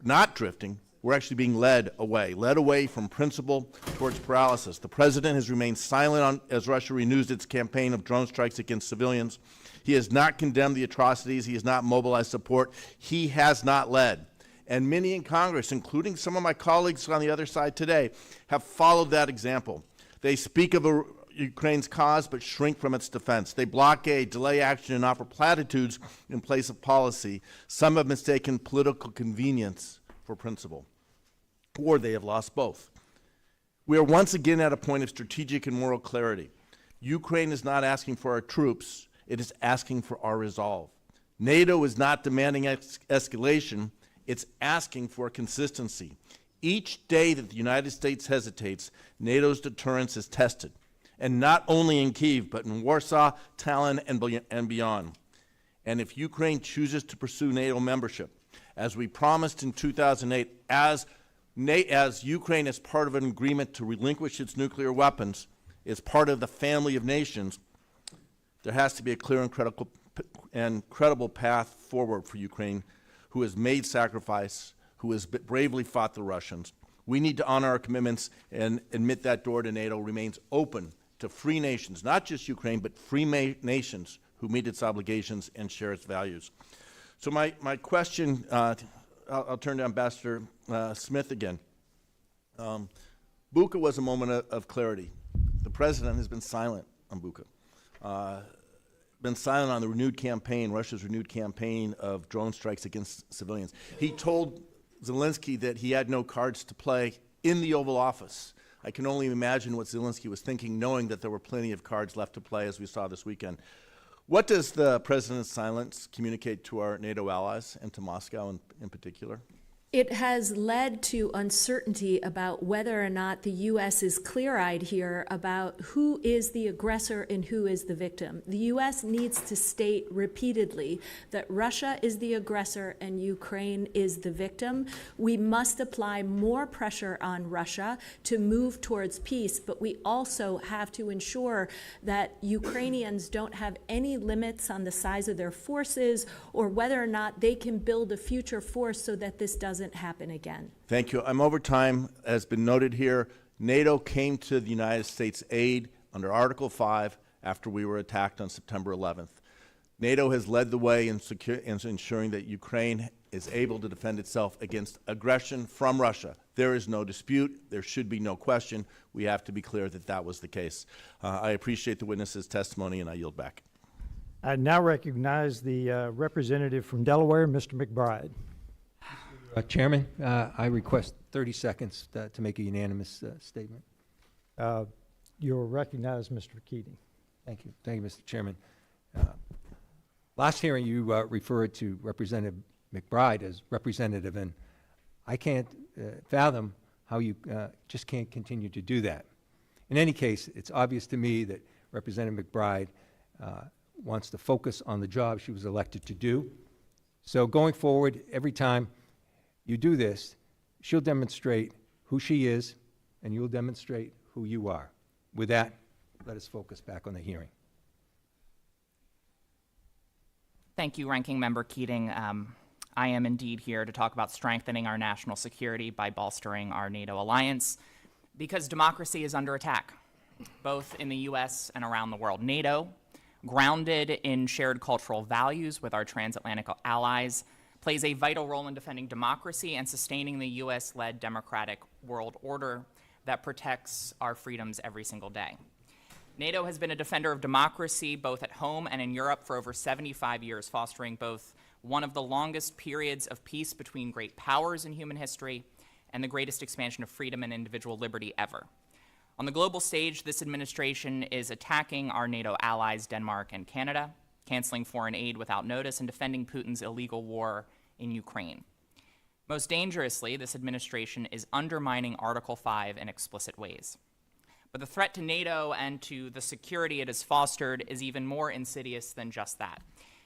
Not drifting. We're actually being led away from principle towards paralysis. The president has remained silent as Russia renews its campaign of drone strikes against civilians. He has not condemned the atrocities. He has not mobilized support. He has not led. And many in Congress, including some of my colleagues on the other side today, have followed that example. They speak of Ukraine's cause but shrink from its defense. They blockade, delay action, and offer platitudes in place of policy. Some have mistaken political convenience for principle, or they have lost both. We are once again at a point of strategic and moral clarity. Ukraine is not asking for our troops, it is asking for our resolve. NATO is not demanding escalation, it's asking for consistency. Each day that the United States hesitates, NATO's deterrence is tested, and not only in Kyiv, but in Warsaw, Tallinn, and beyond. And if Ukraine chooses to pursue NATO membership, as we promised in 2008, as Ukraine is part of an agreement to relinquish its nuclear weapons, is part of the family of nations, there has to be a clear and credible path forward for Ukraine, who has made sacrifice, who has bravely fought the Russians. We need to honor our commitments and admit that door to NATO remains open to free nations, not just Ukraine, but free nations who meet its obligations and share its values. So my question, I'll turn to Ambassador Smith again. Bucha was a moment of clarity. The president has been silent on Bucha. Been silent on the renewed campaign, Russia's renewed campaign of drone strikes against civilians. He told Zelensky that he had no cards to play in the Oval Office. I can only imagine what Zelensky was thinking, knowing that there were plenty of cards left to play, as we saw this weekend. What does the president's silence communicate to our NATO allies and to Moscow in particular? It has led to uncertainty about whether or not the U.S. is clear-eyed here about who is the aggressor and who is the victim. The U.S. needs to state repeatedly that Russia is the aggressor and Ukraine is the victim. We must apply more pressure on Russia to move towards peace, but we also have to ensure that Ukrainians don't have any limits on the size of their forces or whether or not they can build a future force so that this doesn't happen again. Thank you. I'm over time. As been noted here, NATO came to the United States aid under Article 5 after we were attacked on September 11th. NATO has led the way in ensuring that Ukraine is able to defend itself against aggression from Russia. There is no dispute. There should be no question. We have to be clear that that was the case. I appreciate the witness's testimony, and I yield back. I now recognize the representative from Delaware, Mr. McBride. Chairman, I request 30 seconds to make a unanimous statement. You're recognized, Mr. Keating. Thank you. Thank you, Mr. Chairman. Last hearing, you referred to Representative McBride as representative, and I can't fathom how you just can't continue to do that. In any case, it's obvious to me that Representative McBride wants to focus on the job she was elected to do. So going forward, every time you do this, she'll demonstrate who she is, and you'll demonstrate who you are. With that, let us focus back on the hearing. Thank you, Ranking Member Keating. I am indeed here to talk about strengthening our national security by bolstering our NATO alliance, because democracy is under attack, both in the U.S. and around the world. NATO, grounded in shared cultural values with our transatlantic allies, plays a vital role in defending democracy and sustaining the U.S.-led democratic world order that protects our freedoms every single day. NATO has been a defender of democracy both at home and in Europe for over 75 years, fostering both one of the longest periods of peace between great powers in human history and the greatest expansion of freedom and individual liberty ever. On the global stage, this administration is attacking our NATO allies, Denmark and Canada, canceling foreign aid without notice, and defending Putin's illegal war in Ukraine. Most dangerously, this administration is undermining Article 5 in explicit ways. But the threat to NATO and to the security it has fostered is even more insidious than just that.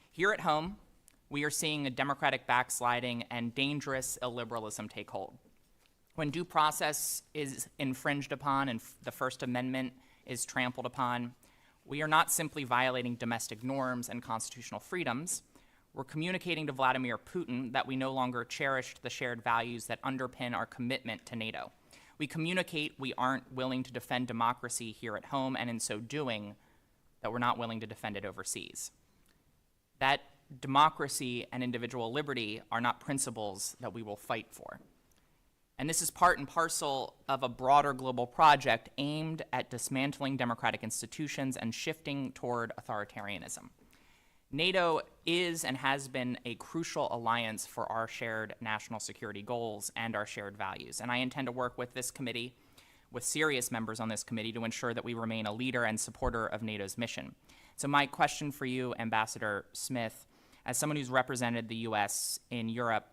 Here at home, we are seeing a democratic backsliding and dangerous illiberalism take hold. When due process is infringed upon and the First Amendment is trampled upon, we are not simply violating domestic norms and constitutional freedoms. We're communicating to Vladimir Putin that we no longer cherish the shared values that underpin our commitment to NATO. We communicate we aren't willing to defend democracy here at home, and in so doing, that we're not willing to defend it overseas. That democracy and individual liberty are not principles that we will fight for. And this is part and parcel of a broader global project aimed at dismantling democratic institutions and shifting toward authoritarianism. NATO is and has been a crucial alliance for our shared national security goals and our shared values. And I intend to work with this committee, with serious members on this committee, to ensure that we remain a leader and supporter of NATO's mission. So my question for you, Ambassador Smith, as someone who's represented the U.S. in Europe,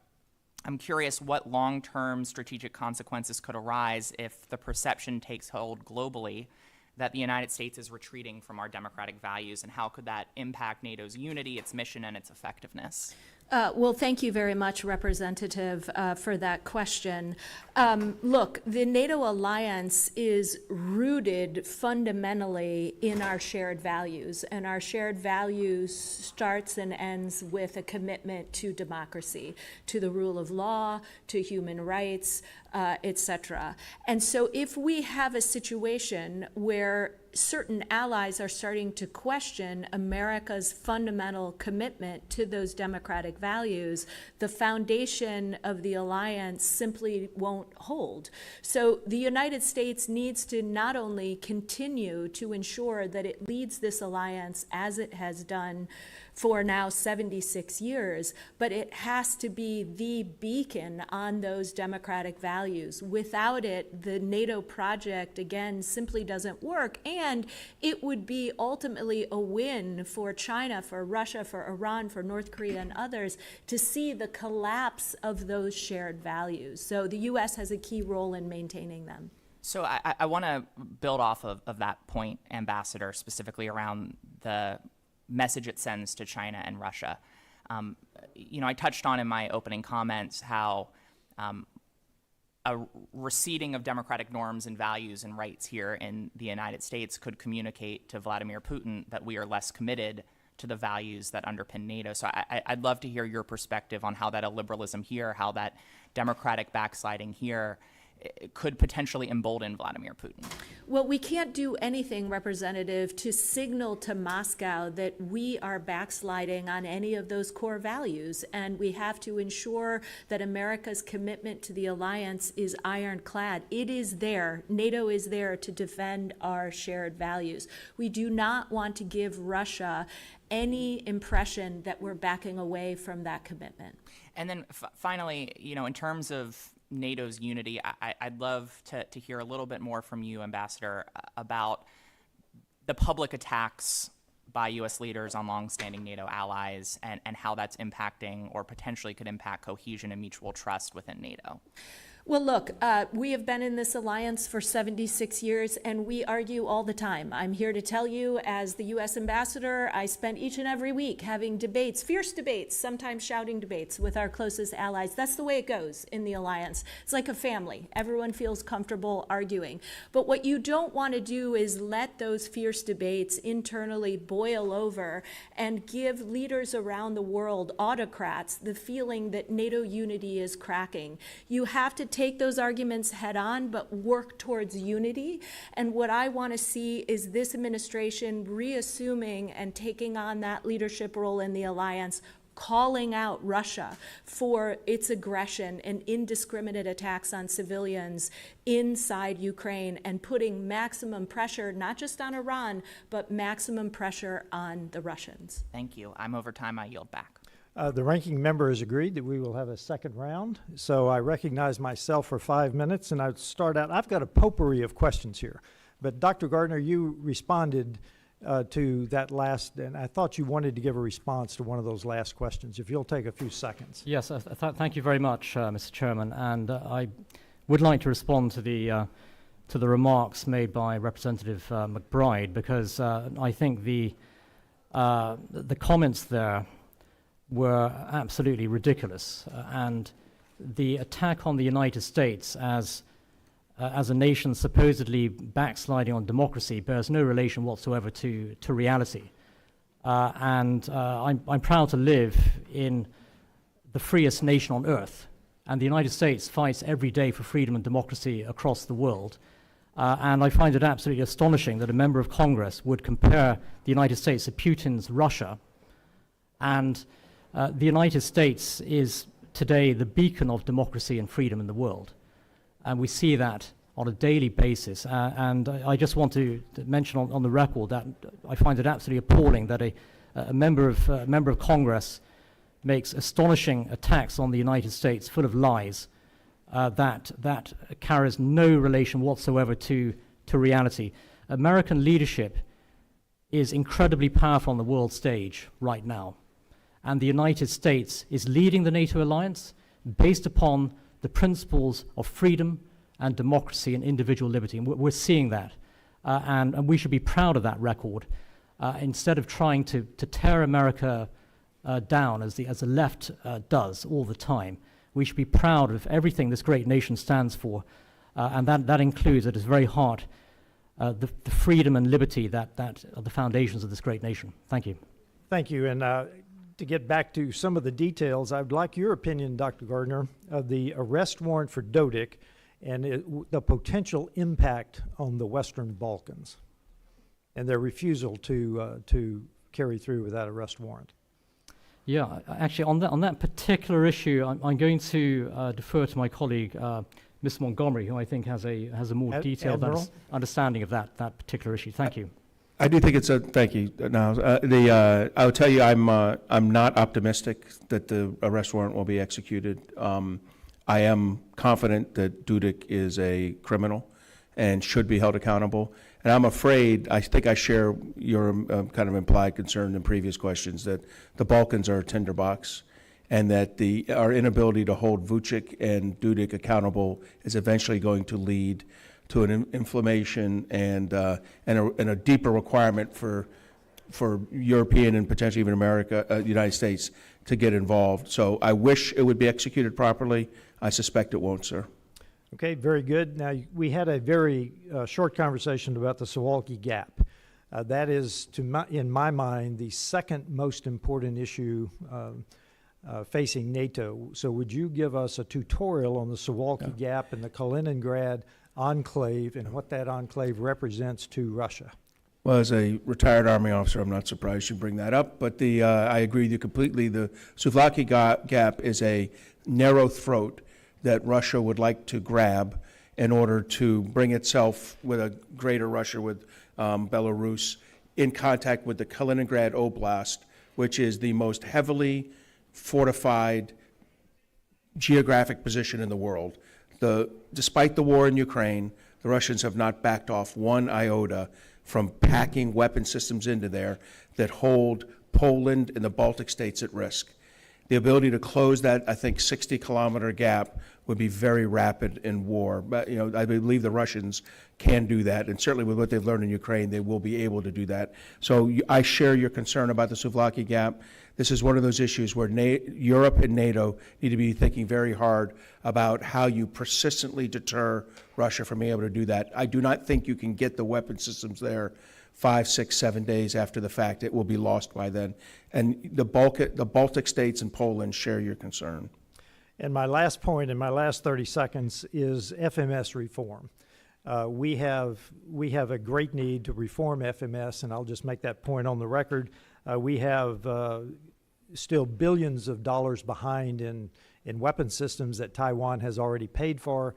I'm curious what long-term strategic consequences could arise if the perception takes hold globally that the United States is retreating from our democratic values, and how could that impact NATO's unity, its mission, and its effectiveness? Well, thank you very much, Representative, for that question. Look, the NATO alliance is rooted fundamentally in our shared values, and our shared values starts and ends with a commitment to democracy, to the rule of law, to human rights, etc. And so if we have a situation where certain allies are starting to question America's fundamental commitment to those democratic values, the foundation of the alliance simply won't hold. So the United States needs to not only continue to ensure that it leads this alliance as it has done for now 76 years, but it has to be the beacon on those democratic values. Without it, the NATO project, again, simply doesn't work, and it would be ultimately a win for China, for Russia, for Iran, for North Korea, and others to see the collapse of those shared values. So the U.S. has a key role in maintaining them. So I want to build off of that point, Ambassador, specifically around the message it sends to China and Russia. I touched on in my opening comments how a receding of democratic norms and values and rights here in the United States could communicate to Vladimir Putin that we are less committed to the values that underpin NATO. So I'd love to hear your perspective on how that illiberalism here, how that democratic backsliding here could potentially embolden Vladimir Putin. Well, we can't do anything, Representative, to signal to Moscow that we are backsliding on any of those core values. And we have to ensure that America's commitment to the alliance is ironclad. It is there. NATO is there to defend our shared values. We do not want to give Russia any impression that we're backing away from that commitment. And then finally, in terms of NATO's unity, I'd love to hear a little bit more from you, Ambassador, about the public attacks by U.S. leaders on longstanding NATO allies and how that's impacting or potentially could impact cohesion and mutual trust within NATO. Well, look, we have been in this alliance for 76 years, and we argue all the time. I'm here to tell you, as the U.S. ambassador, I spend each and every week having debates, fierce debates, sometimes shouting debates with our closest allies. That's the way it goes in the alliance. It's like a family. Everyone feels comfortable arguing. But what you don't want to do is let those fierce debates internally boil over and give leaders around the world, autocrats, the feeling that NATO unity is cracking. You have to take those arguments head on, but work towards unity. And what I want to see is this administration reassuming and taking on that leadership role in the alliance, calling out Russia for its aggression and indiscriminate attacks on civilians inside Ukraine, and putting maximum pressure, not just on Iran, but maximum pressure on the Russians. Thank you. I'm over time. I yield back. The ranking member has agreed that we will have a second round. So I recognize myself for 5 minutes, and I'd start out. I've got a potpourri of questions here. But Dr. Gardner, you responded to that last, and I thought you wanted to give a response to one of those last questions. If you'll take a few seconds. Yes, thank you very much, Mr. Chairman. And I would like to respond to the remarks made by Representative McBride, because I think the comments there were absolutely ridiculous, and the attack on the United States as a nation supposedly backsliding on democracy bears no relation whatsoever to reality. I'm proud to live in the freest nation on earth, and the United States fights every day for freedom and democracy across the world. And I find it absolutely astonishing that a member of Congress would compare the United States to Putin's Russia. And the United States is today the beacon of democracy and freedom in the world. And we see that on a daily basis. And I just want to mention on the record that I find it absolutely appalling that a member of Congress makes astonishing attacks on the United States full of lies that carries no relation whatsoever to reality. American leadership is incredibly powerful on the world stage right now. And the United States is leading the NATO alliance. based upon the principles of freedom and democracy and individual liberty. And we're seeing that. And we should be proud of that record instead of trying to tear America down as the left does all the time. We should be proud of everything this great nation stands for, and that includes at its very heart the freedom and liberty that are the foundations of this great nation. Thank you. Thank you. And to get back to some of the details, I'd like your opinion, Dr. Gardner, of the arrest warrant for Dodik and the potential impact on the Western Balkans and their refusal to carry through with that arrest warrant. Yeah, actually, on that particular issue, I'm going to defer to my colleague, Ms. Montgomery, who I think has a more detailed understanding of that particular issue. Thank you. I do think thank you, Niles. I'll tell you, I'm not optimistic that the arrest warrant will be executed. I am confident that Dodik is a criminal and should be held accountable. And I'm afraid, I think I share your kind of implied concern in previous questions, that the Balkans are a tinderbox and that our inability to hold Vučić and Dodik accountable is eventually going to lead to an inflammation and a deeper requirement for European and potentially even United States to get involved. So I wish it would be executed properly. I suspect it won't, sir. Okay, very good. Now, we had a very short conversation about the Suwalki Gap. That is, in my mind, the second most important issue facing NATO. So would you give us a tutorial on the Suwalki Gap and the Kaliningrad enclave and what that enclave represents to Russia? Well, as a retired Army officer, I'm not surprised you bring that up, but I agree with you completely. The Suwalki Gap is a narrow throat that Russia would like to grab in order to bring itself with a greater Russia, with Belarus, in contact with the Kaliningrad Oblast, which is the most heavily fortified geographic position in the world. Despite the war in Ukraine, the Russians have not backed off one iota from packing weapon systems into there that hold Poland and the Baltic states at risk. The ability to close that, I think, 60-kilometer gap would be very rapid in war. But, I believe the Russians can do that, and certainly with what they've learned in Ukraine, they will be able to do that. So I share your concern about the Suwalki Gap. This is one of those issues where Europe and NATO need to be thinking very hard about how you persistently deter Russia from being able to do that. I do not think you can get the weapon systems there 5, 6, 7 days after the fact. It will be lost by then. And the Baltic states and Poland share your concern. And my last point in my last 30 seconds is FMS reform. We have a great need to reform FMS, and I'll just make that point on the record. We have still billions of dollars behind in weapon systems that Taiwan has already paid for.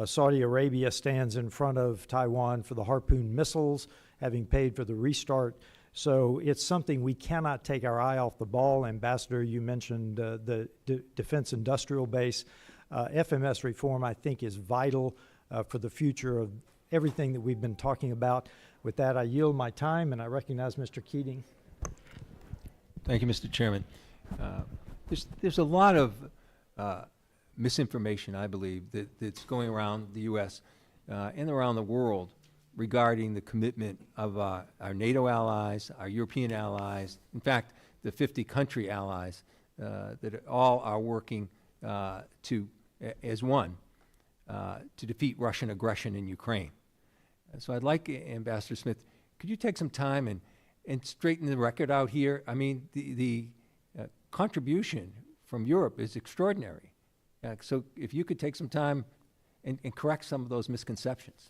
Saudi Arabia stands in front of Taiwan for the Harpoon missiles, having paid for the restart. So it's something we cannot take our eye off the ball. Ambassador, you mentioned the defense industrial base. FMS reform, I think, is vital for the future of everything that we've been talking about. With that, I yield my time, and I recognize Mr. Keating. Thank you, Mr. Chairman. There's a lot of misinformation, I believe, that's going around the U.S. And around the world regarding the commitment of our NATO allies, our European allies, in fact, the 50-country allies that all are working as one to defeat Russian aggression in Ukraine. So I'd like, Ambassador Smith, could you take some time and straighten the record out here? I mean, the contribution from Europe is extraordinary. So if you could take some time and correct some of those misconceptions.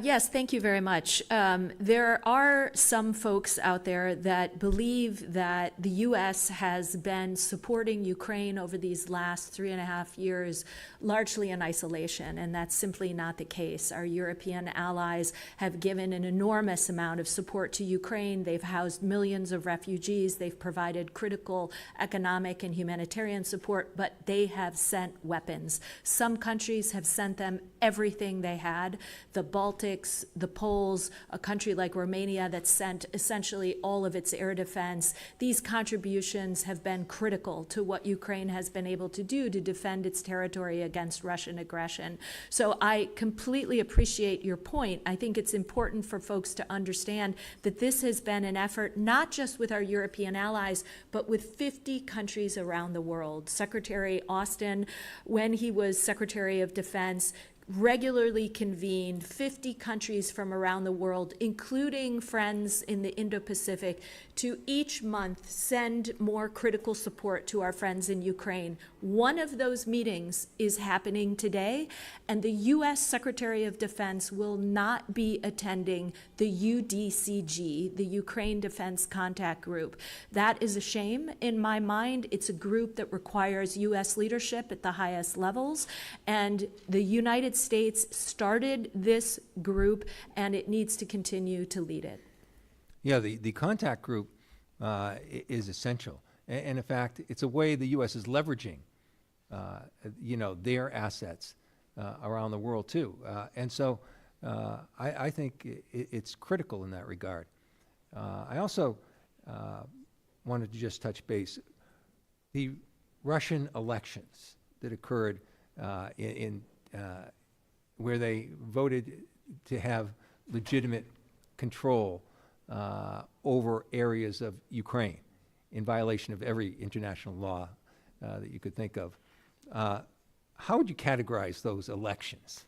Yes, thank you very much. There are some folks out there that believe that the U.S. has been supporting Ukraine over these last 3.5 years largely in isolation, and that's simply not the case. Our European allies have given an enormous amount of support to Ukraine. They've housed millions of refugees. They've provided critical economic and humanitarian support, but they have sent weapons. Some countries have sent them everything they had. The Baltic Baltics, the Poles, a country like Romania that sent essentially all of its air defense. These contributions have been critical to what Ukraine has been able to do to defend its territory against Russian aggression. So I completely appreciate your point. I think it's important for folks to understand that this has been an effort not just with our European allies, but with 50 countries around the world. Secretary Austin, when he was Secretary of Defense, regularly convened 50 countries from around the world, including friends in the Indo-Pacific, to each month send more critical support to our friends in Ukraine. One of those meetings is happening today, and the U.S. Secretary of Defense will not be attending the UDCG, the Ukraine Defense Contact Group. That is a shame in my mind. It's a group that requires U.S. leadership at the highest levels, and the United States started this group, and it needs to continue to lead it. Yeah, the contact group is essential. And in fact, it's a way the U.S. is leveraging, their assets around the world too. And so I think it's critical in that regard. I also wanted to just touch base. The Russian elections that occurred where they voted to have legitimate control over areas of Ukraine in violation of every international law that you could think of. How would you categorize those elections?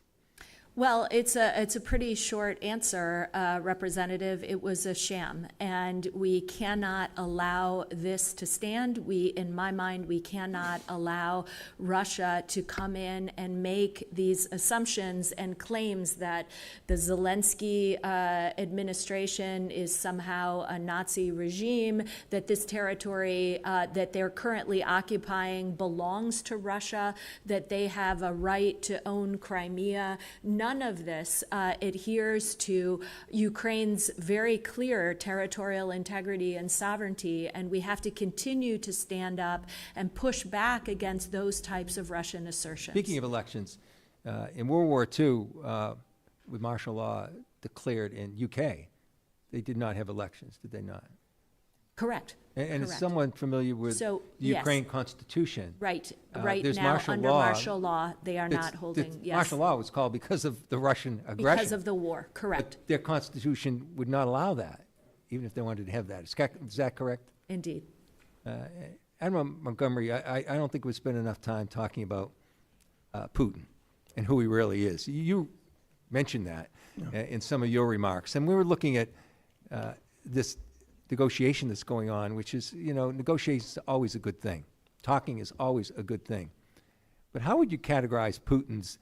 Well, it's a pretty short answer, Representative. It was a sham, and we cannot allow this to stand. In my mind, we cannot allow Russia to come in and make these assumptions and claims that the Zelensky administration is somehow a Nazi regime, that this territory that they're currently occupying belongs to Russia, that they have a right to own Crimea. None of this adheres to Ukraine's very clear territorial integrity and sovereignty, and we have to continue to stand up and push back against those types of Russian assertions. Speaking of elections, in World War II, with martial law declared in UK, they did not have elections, did they not? Correct. And is someone familiar with the Ukraine Constitution? Right. There's now, martial under law. martial law, they are not holding, yes. Martial law was called because of the Russian aggression. Because of the war, correct. But their constitution would not allow that, even if they wanted to have that. Is that correct? Indeed. Admiral Montgomery, I don't think we spend enough time talking about Putin and who he really is. You mentioned that in some of your remarks. And we were looking at this negotiation that's going on, which is, negotiation is always a good thing. Talking is always a good thing. But how would you categorize Putin's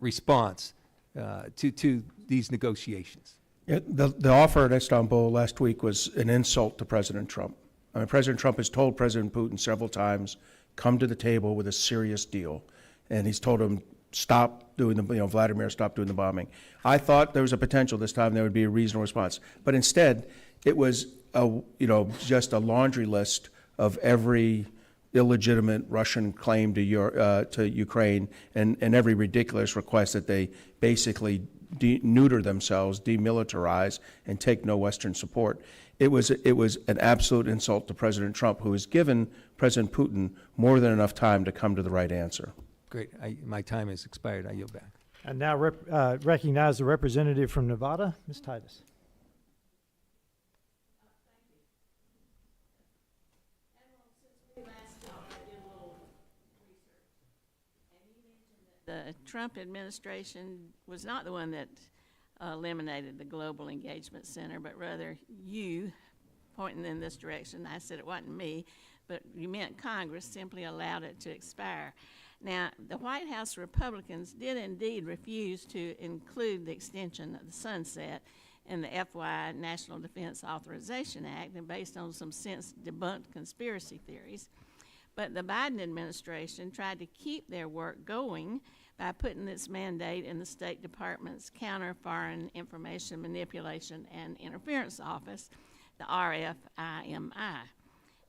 response to these negotiations? The offer in Istanbul last week was an insult to President Trump. I mean, President Trump has told President Putin several times, come to the table with a serious deal. And he's told him, stop doing Vladimir, stop doing the bombing. I thought there was a potential this time there would be a reasonable response. But instead, it was just a laundry list of every illegitimate Russian claim to Ukraine and every ridiculous request that they basically neuter themselves, demilitarize, and take no Western support. It was an absolute insult to President Trump, who has given President Putin more than enough time to come to the right answer. Great. My time has expired. I yield back. And now recognize the representative from Nevada, Ms. Titus. The Trump administration was not the one that eliminated the Global Engagement Center, but rather you pointing in this direction. I said it wasn't me, but you meant Congress simply allowed it to expire. Now, the White House Republicans did indeed refuse to include the extension of the sunset in the FY National Defense Authorization Act, and based on some since debunked conspiracy theories. But the Biden administration tried to keep their work going by putting its mandate in the State Department's Counter Foreign Information Manipulation and Interference Office, the RFIMI.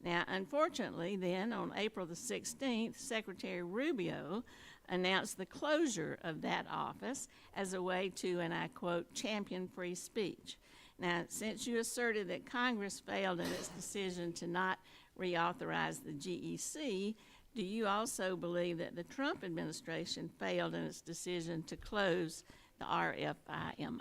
Now, unfortunately, then, on April the 16th, Secretary Rubio announced the closure of that office as a way to, and I quote, champion free speech. Now, since you asserted that Congress failed in its decision to not reauthorize the GEC, do you also believe that the Trump administration failed in its decision to close the RFIMI?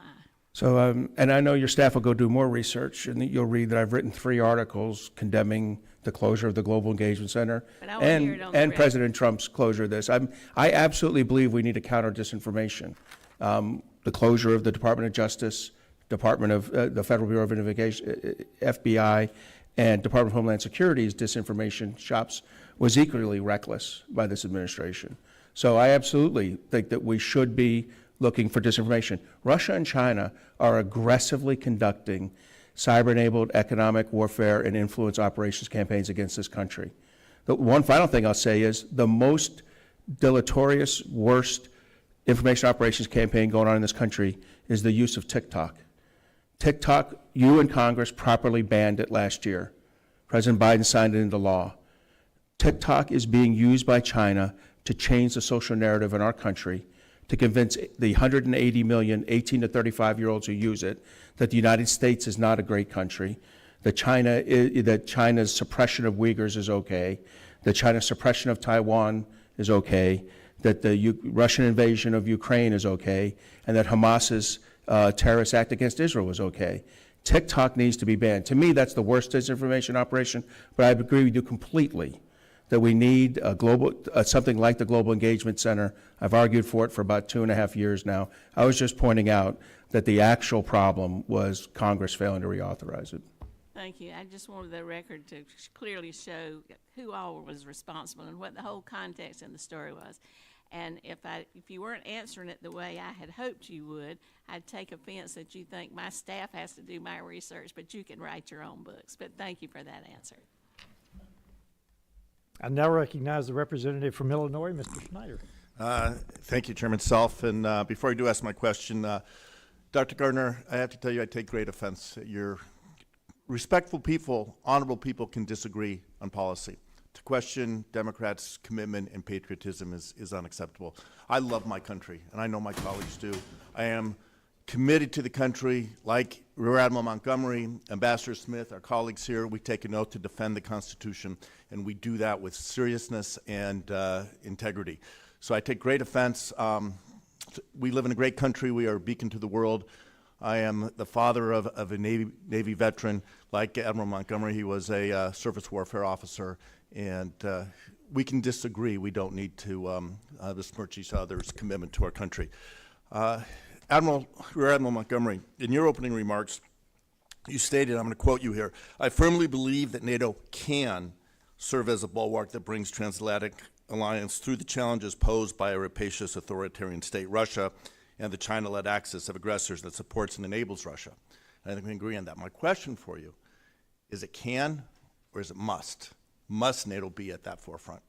So, and I know your staff will go do more research, and you'll read that I've written 3 articles condemning the closure of the Global Engagement Center But I wanna hear it on the and record. President Trump's closure of this. I absolutely believe we need to counter disinformation. The closure of the Department of Justice, Department of the Federal Bureau of Investigation, FBI, and Department of Homeland Security's disinformation shops was equally reckless by this administration. So I absolutely think that we should be looking for disinformation. Russia and China are aggressively conducting cyber-enabled economic warfare and influence operations campaigns against this country. The one final thing I'll say is the most deleterious, worst information operations campaign going on in this country is the use of TikTok. TikTok, you and Congress properly banned it last year. President Biden signed it into law. TikTok is being used by China to change the social narrative in our country, to convince the 180 million 18 to 35-year-olds who use it that the United States is not a great country, that China's suppression of Uyghurs is okay, that China's suppression of Taiwan is okay, that the Russian invasion of Ukraine is okay, and that Hamas's terrorist act against Israel was okay. TikTok needs to be banned. To me, that's the worst disinformation operation, but I agree with you completely that we need a global, something like the Global Engagement Center. I've argued for it for about 2.5 years now. I was just pointing out that the actual problem was Congress failing to reauthorize it. Thank you. I just wanted the record to clearly show who all was responsible and what the whole context in the story was. And if you weren't answering it the way I had hoped you would, I'd take offense that you think my staff has to do my research, but you can write your own books. But thank you for that answer. I now recognize the representative from Illinois, Mr. Schneider. Thank you, Chairman Self. And before I do ask my question, Dr. Gardner, I have to tell you I take great offense. You're respectful people, honorable people can disagree on policy. To question Democrats' commitment and patriotism is unacceptable. I love my country, and I know my colleagues do. I am committed to the country, like Rear Admiral Montgomery, Ambassador Smith, our colleagues here. We take an oath to defend the Constitution, and we do that with seriousness and integrity. So I take great offense. We live in a great country. We are a beacon to the world. I am the father of a Navy veteran. Like Admiral Montgomery, he was a surface warfare officer. And we can disagree. We don't need to besmirch each other's commitment to our country. Rear Admiral Montgomery, in your opening remarks, you stated, I'm going to quote you here, "I firmly believe that NATO can serve as a bulwark that brings transatlantic alliance through the challenges posed by a rapacious authoritarian state, Russia, and the China-led axis of aggressors that supports and enables Russia." I think we agree on that. My question for you is it can or is it must? Must NATO be at that forefront?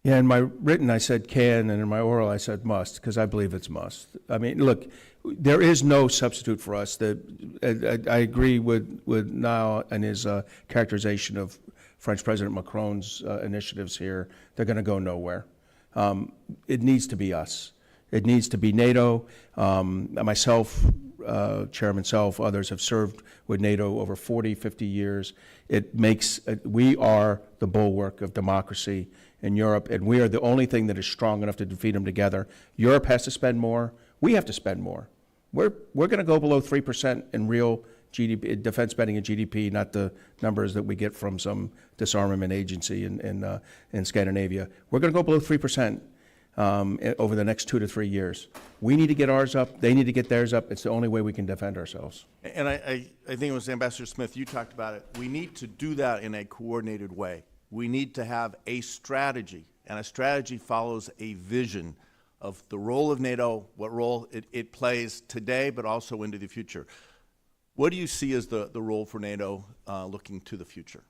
Yeah, in my written I said can, and in my oral I said must, because I believe it's must. I mean, look, there is no substitute for us. I agree with Niall and his characterization of French President Macron's initiatives here. They're going to go nowhere. It needs to be us. It needs to be NATO. Myself, Chairman Self, others have served with NATO over 40, 50 years. It makes, we are the bulwark of democracy in Europe, and we are the only thing that is strong enough to defeat them together. Europe has to spend more. We have to spend more. We're going to go below 3% in real GDP, defense spending and GDP, not the numbers that we get from some disarmament agency in Scandinavia. We're going to go below 3%. Over the next 2 to 3 years. We need to get ours up. They need to get theirs up. It's the only way we can defend ourselves. And I think it was Ambassador Smith, you talked about it. We need to do that in a coordinated way. We need to have a strategy, and a strategy follows a vision of the role of NATO, what role it plays today, but also into the future. What do you see as the role for NATO looking to the future?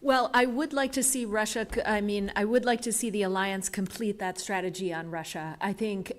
Well, I would like to see I would like to see the alliance complete that strategy on Russia. I think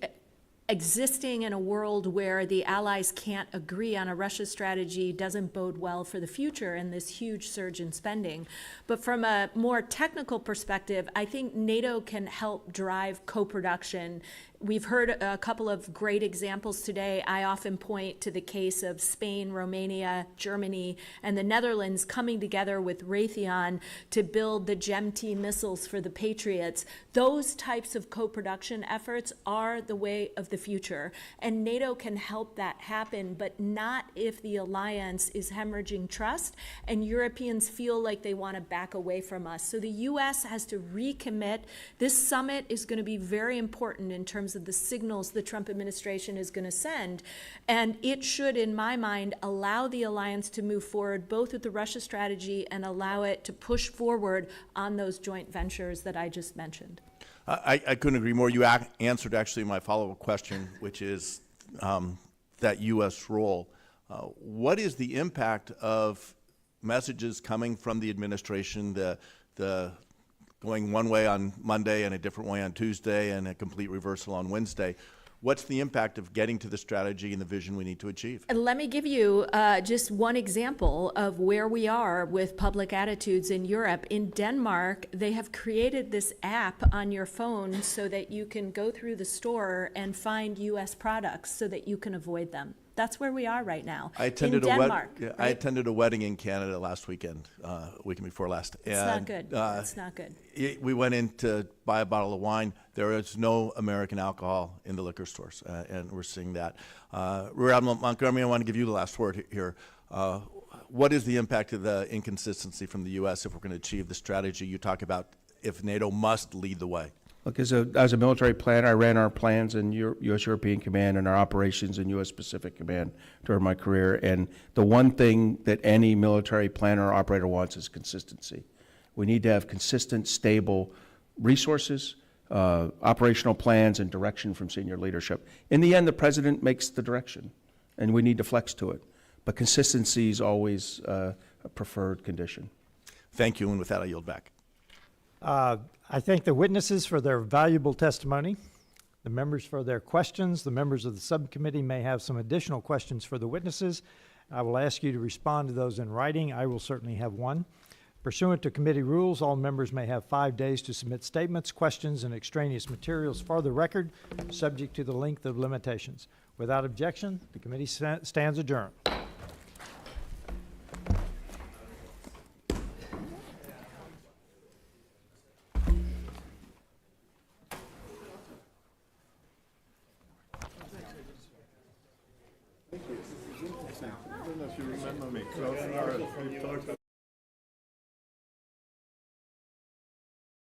existing in a world where the allies can't agree on a Russia strategy doesn't bode well for the future and this huge surge in spending. But from a more technical perspective, I think NATO can help drive co-production. We've heard a couple of great examples today. I often point to the case of Spain, Romania, Germany, and the Netherlands coming together with Raytheon to build the GEM-T missiles for the Patriots. Those types of co-production efforts are the way of the future. And NATO can help that happen, but not if the alliance is hemorrhaging trust and Europeans feel like they want to back away from us. So the U.S. has to recommit. This summit is going to be very important in terms of the signals the Trump administration is going to send. And it should, in my mind, allow the alliance to move forward both with the Russia strategy and allow it to push forward on those joint ventures that I just mentioned. I couldn't agree more. You answered actually my follow-up question, which is that U.S. role. What is the impact of messages coming from the administration, the going one way on Monday and a different way on Tuesday and a complete reversal on Wednesday? What's the impact of getting to the strategy and the vision we need to achieve? And let me give you just one example of where we are with public attitudes in Europe. In Denmark, they have created this app on your phone so that you can go through the store and find U.S. products so that you can avoid them. That's where we are right now. I attended in Denmark. I attended a wedding in Canada last weekend, weekend before last. It's not good. It's not good. We went in to buy a bottle of wine. There is no American alcohol in the liquor stores, and we're seeing that. Rob Montgomery, I want to give you the last word here. What is the impact of the inconsistency from the U.S. if we're going to achieve the strategy you talk about if NATO must lead the way? Look, as a military planner, I ran our plans in U.S. European Command and our operations in U.S. Pacific Command during my career. And the one thing that any military planner or operator wants is consistency. We need to have consistent, stable resources, operational plans, and direction from senior leadership. In the end, the president makes the direction, and we need to flex to it. But consistency is always a preferred condition. Thank you, and with that, I yield back. I thank the witnesses for their valuable testimony, the members for their questions. The members of the subcommittee may have some additional questions for the witnesses. I will ask you to respond to those in writing. I will certainly have one. Pursuant to committee rules, all members may have 5 days to submit statements, questions, and extraneous materials for the record, subject to the length of limitations. Without objection, the committee stands adjourned. I don't know if you remember me, Klaus.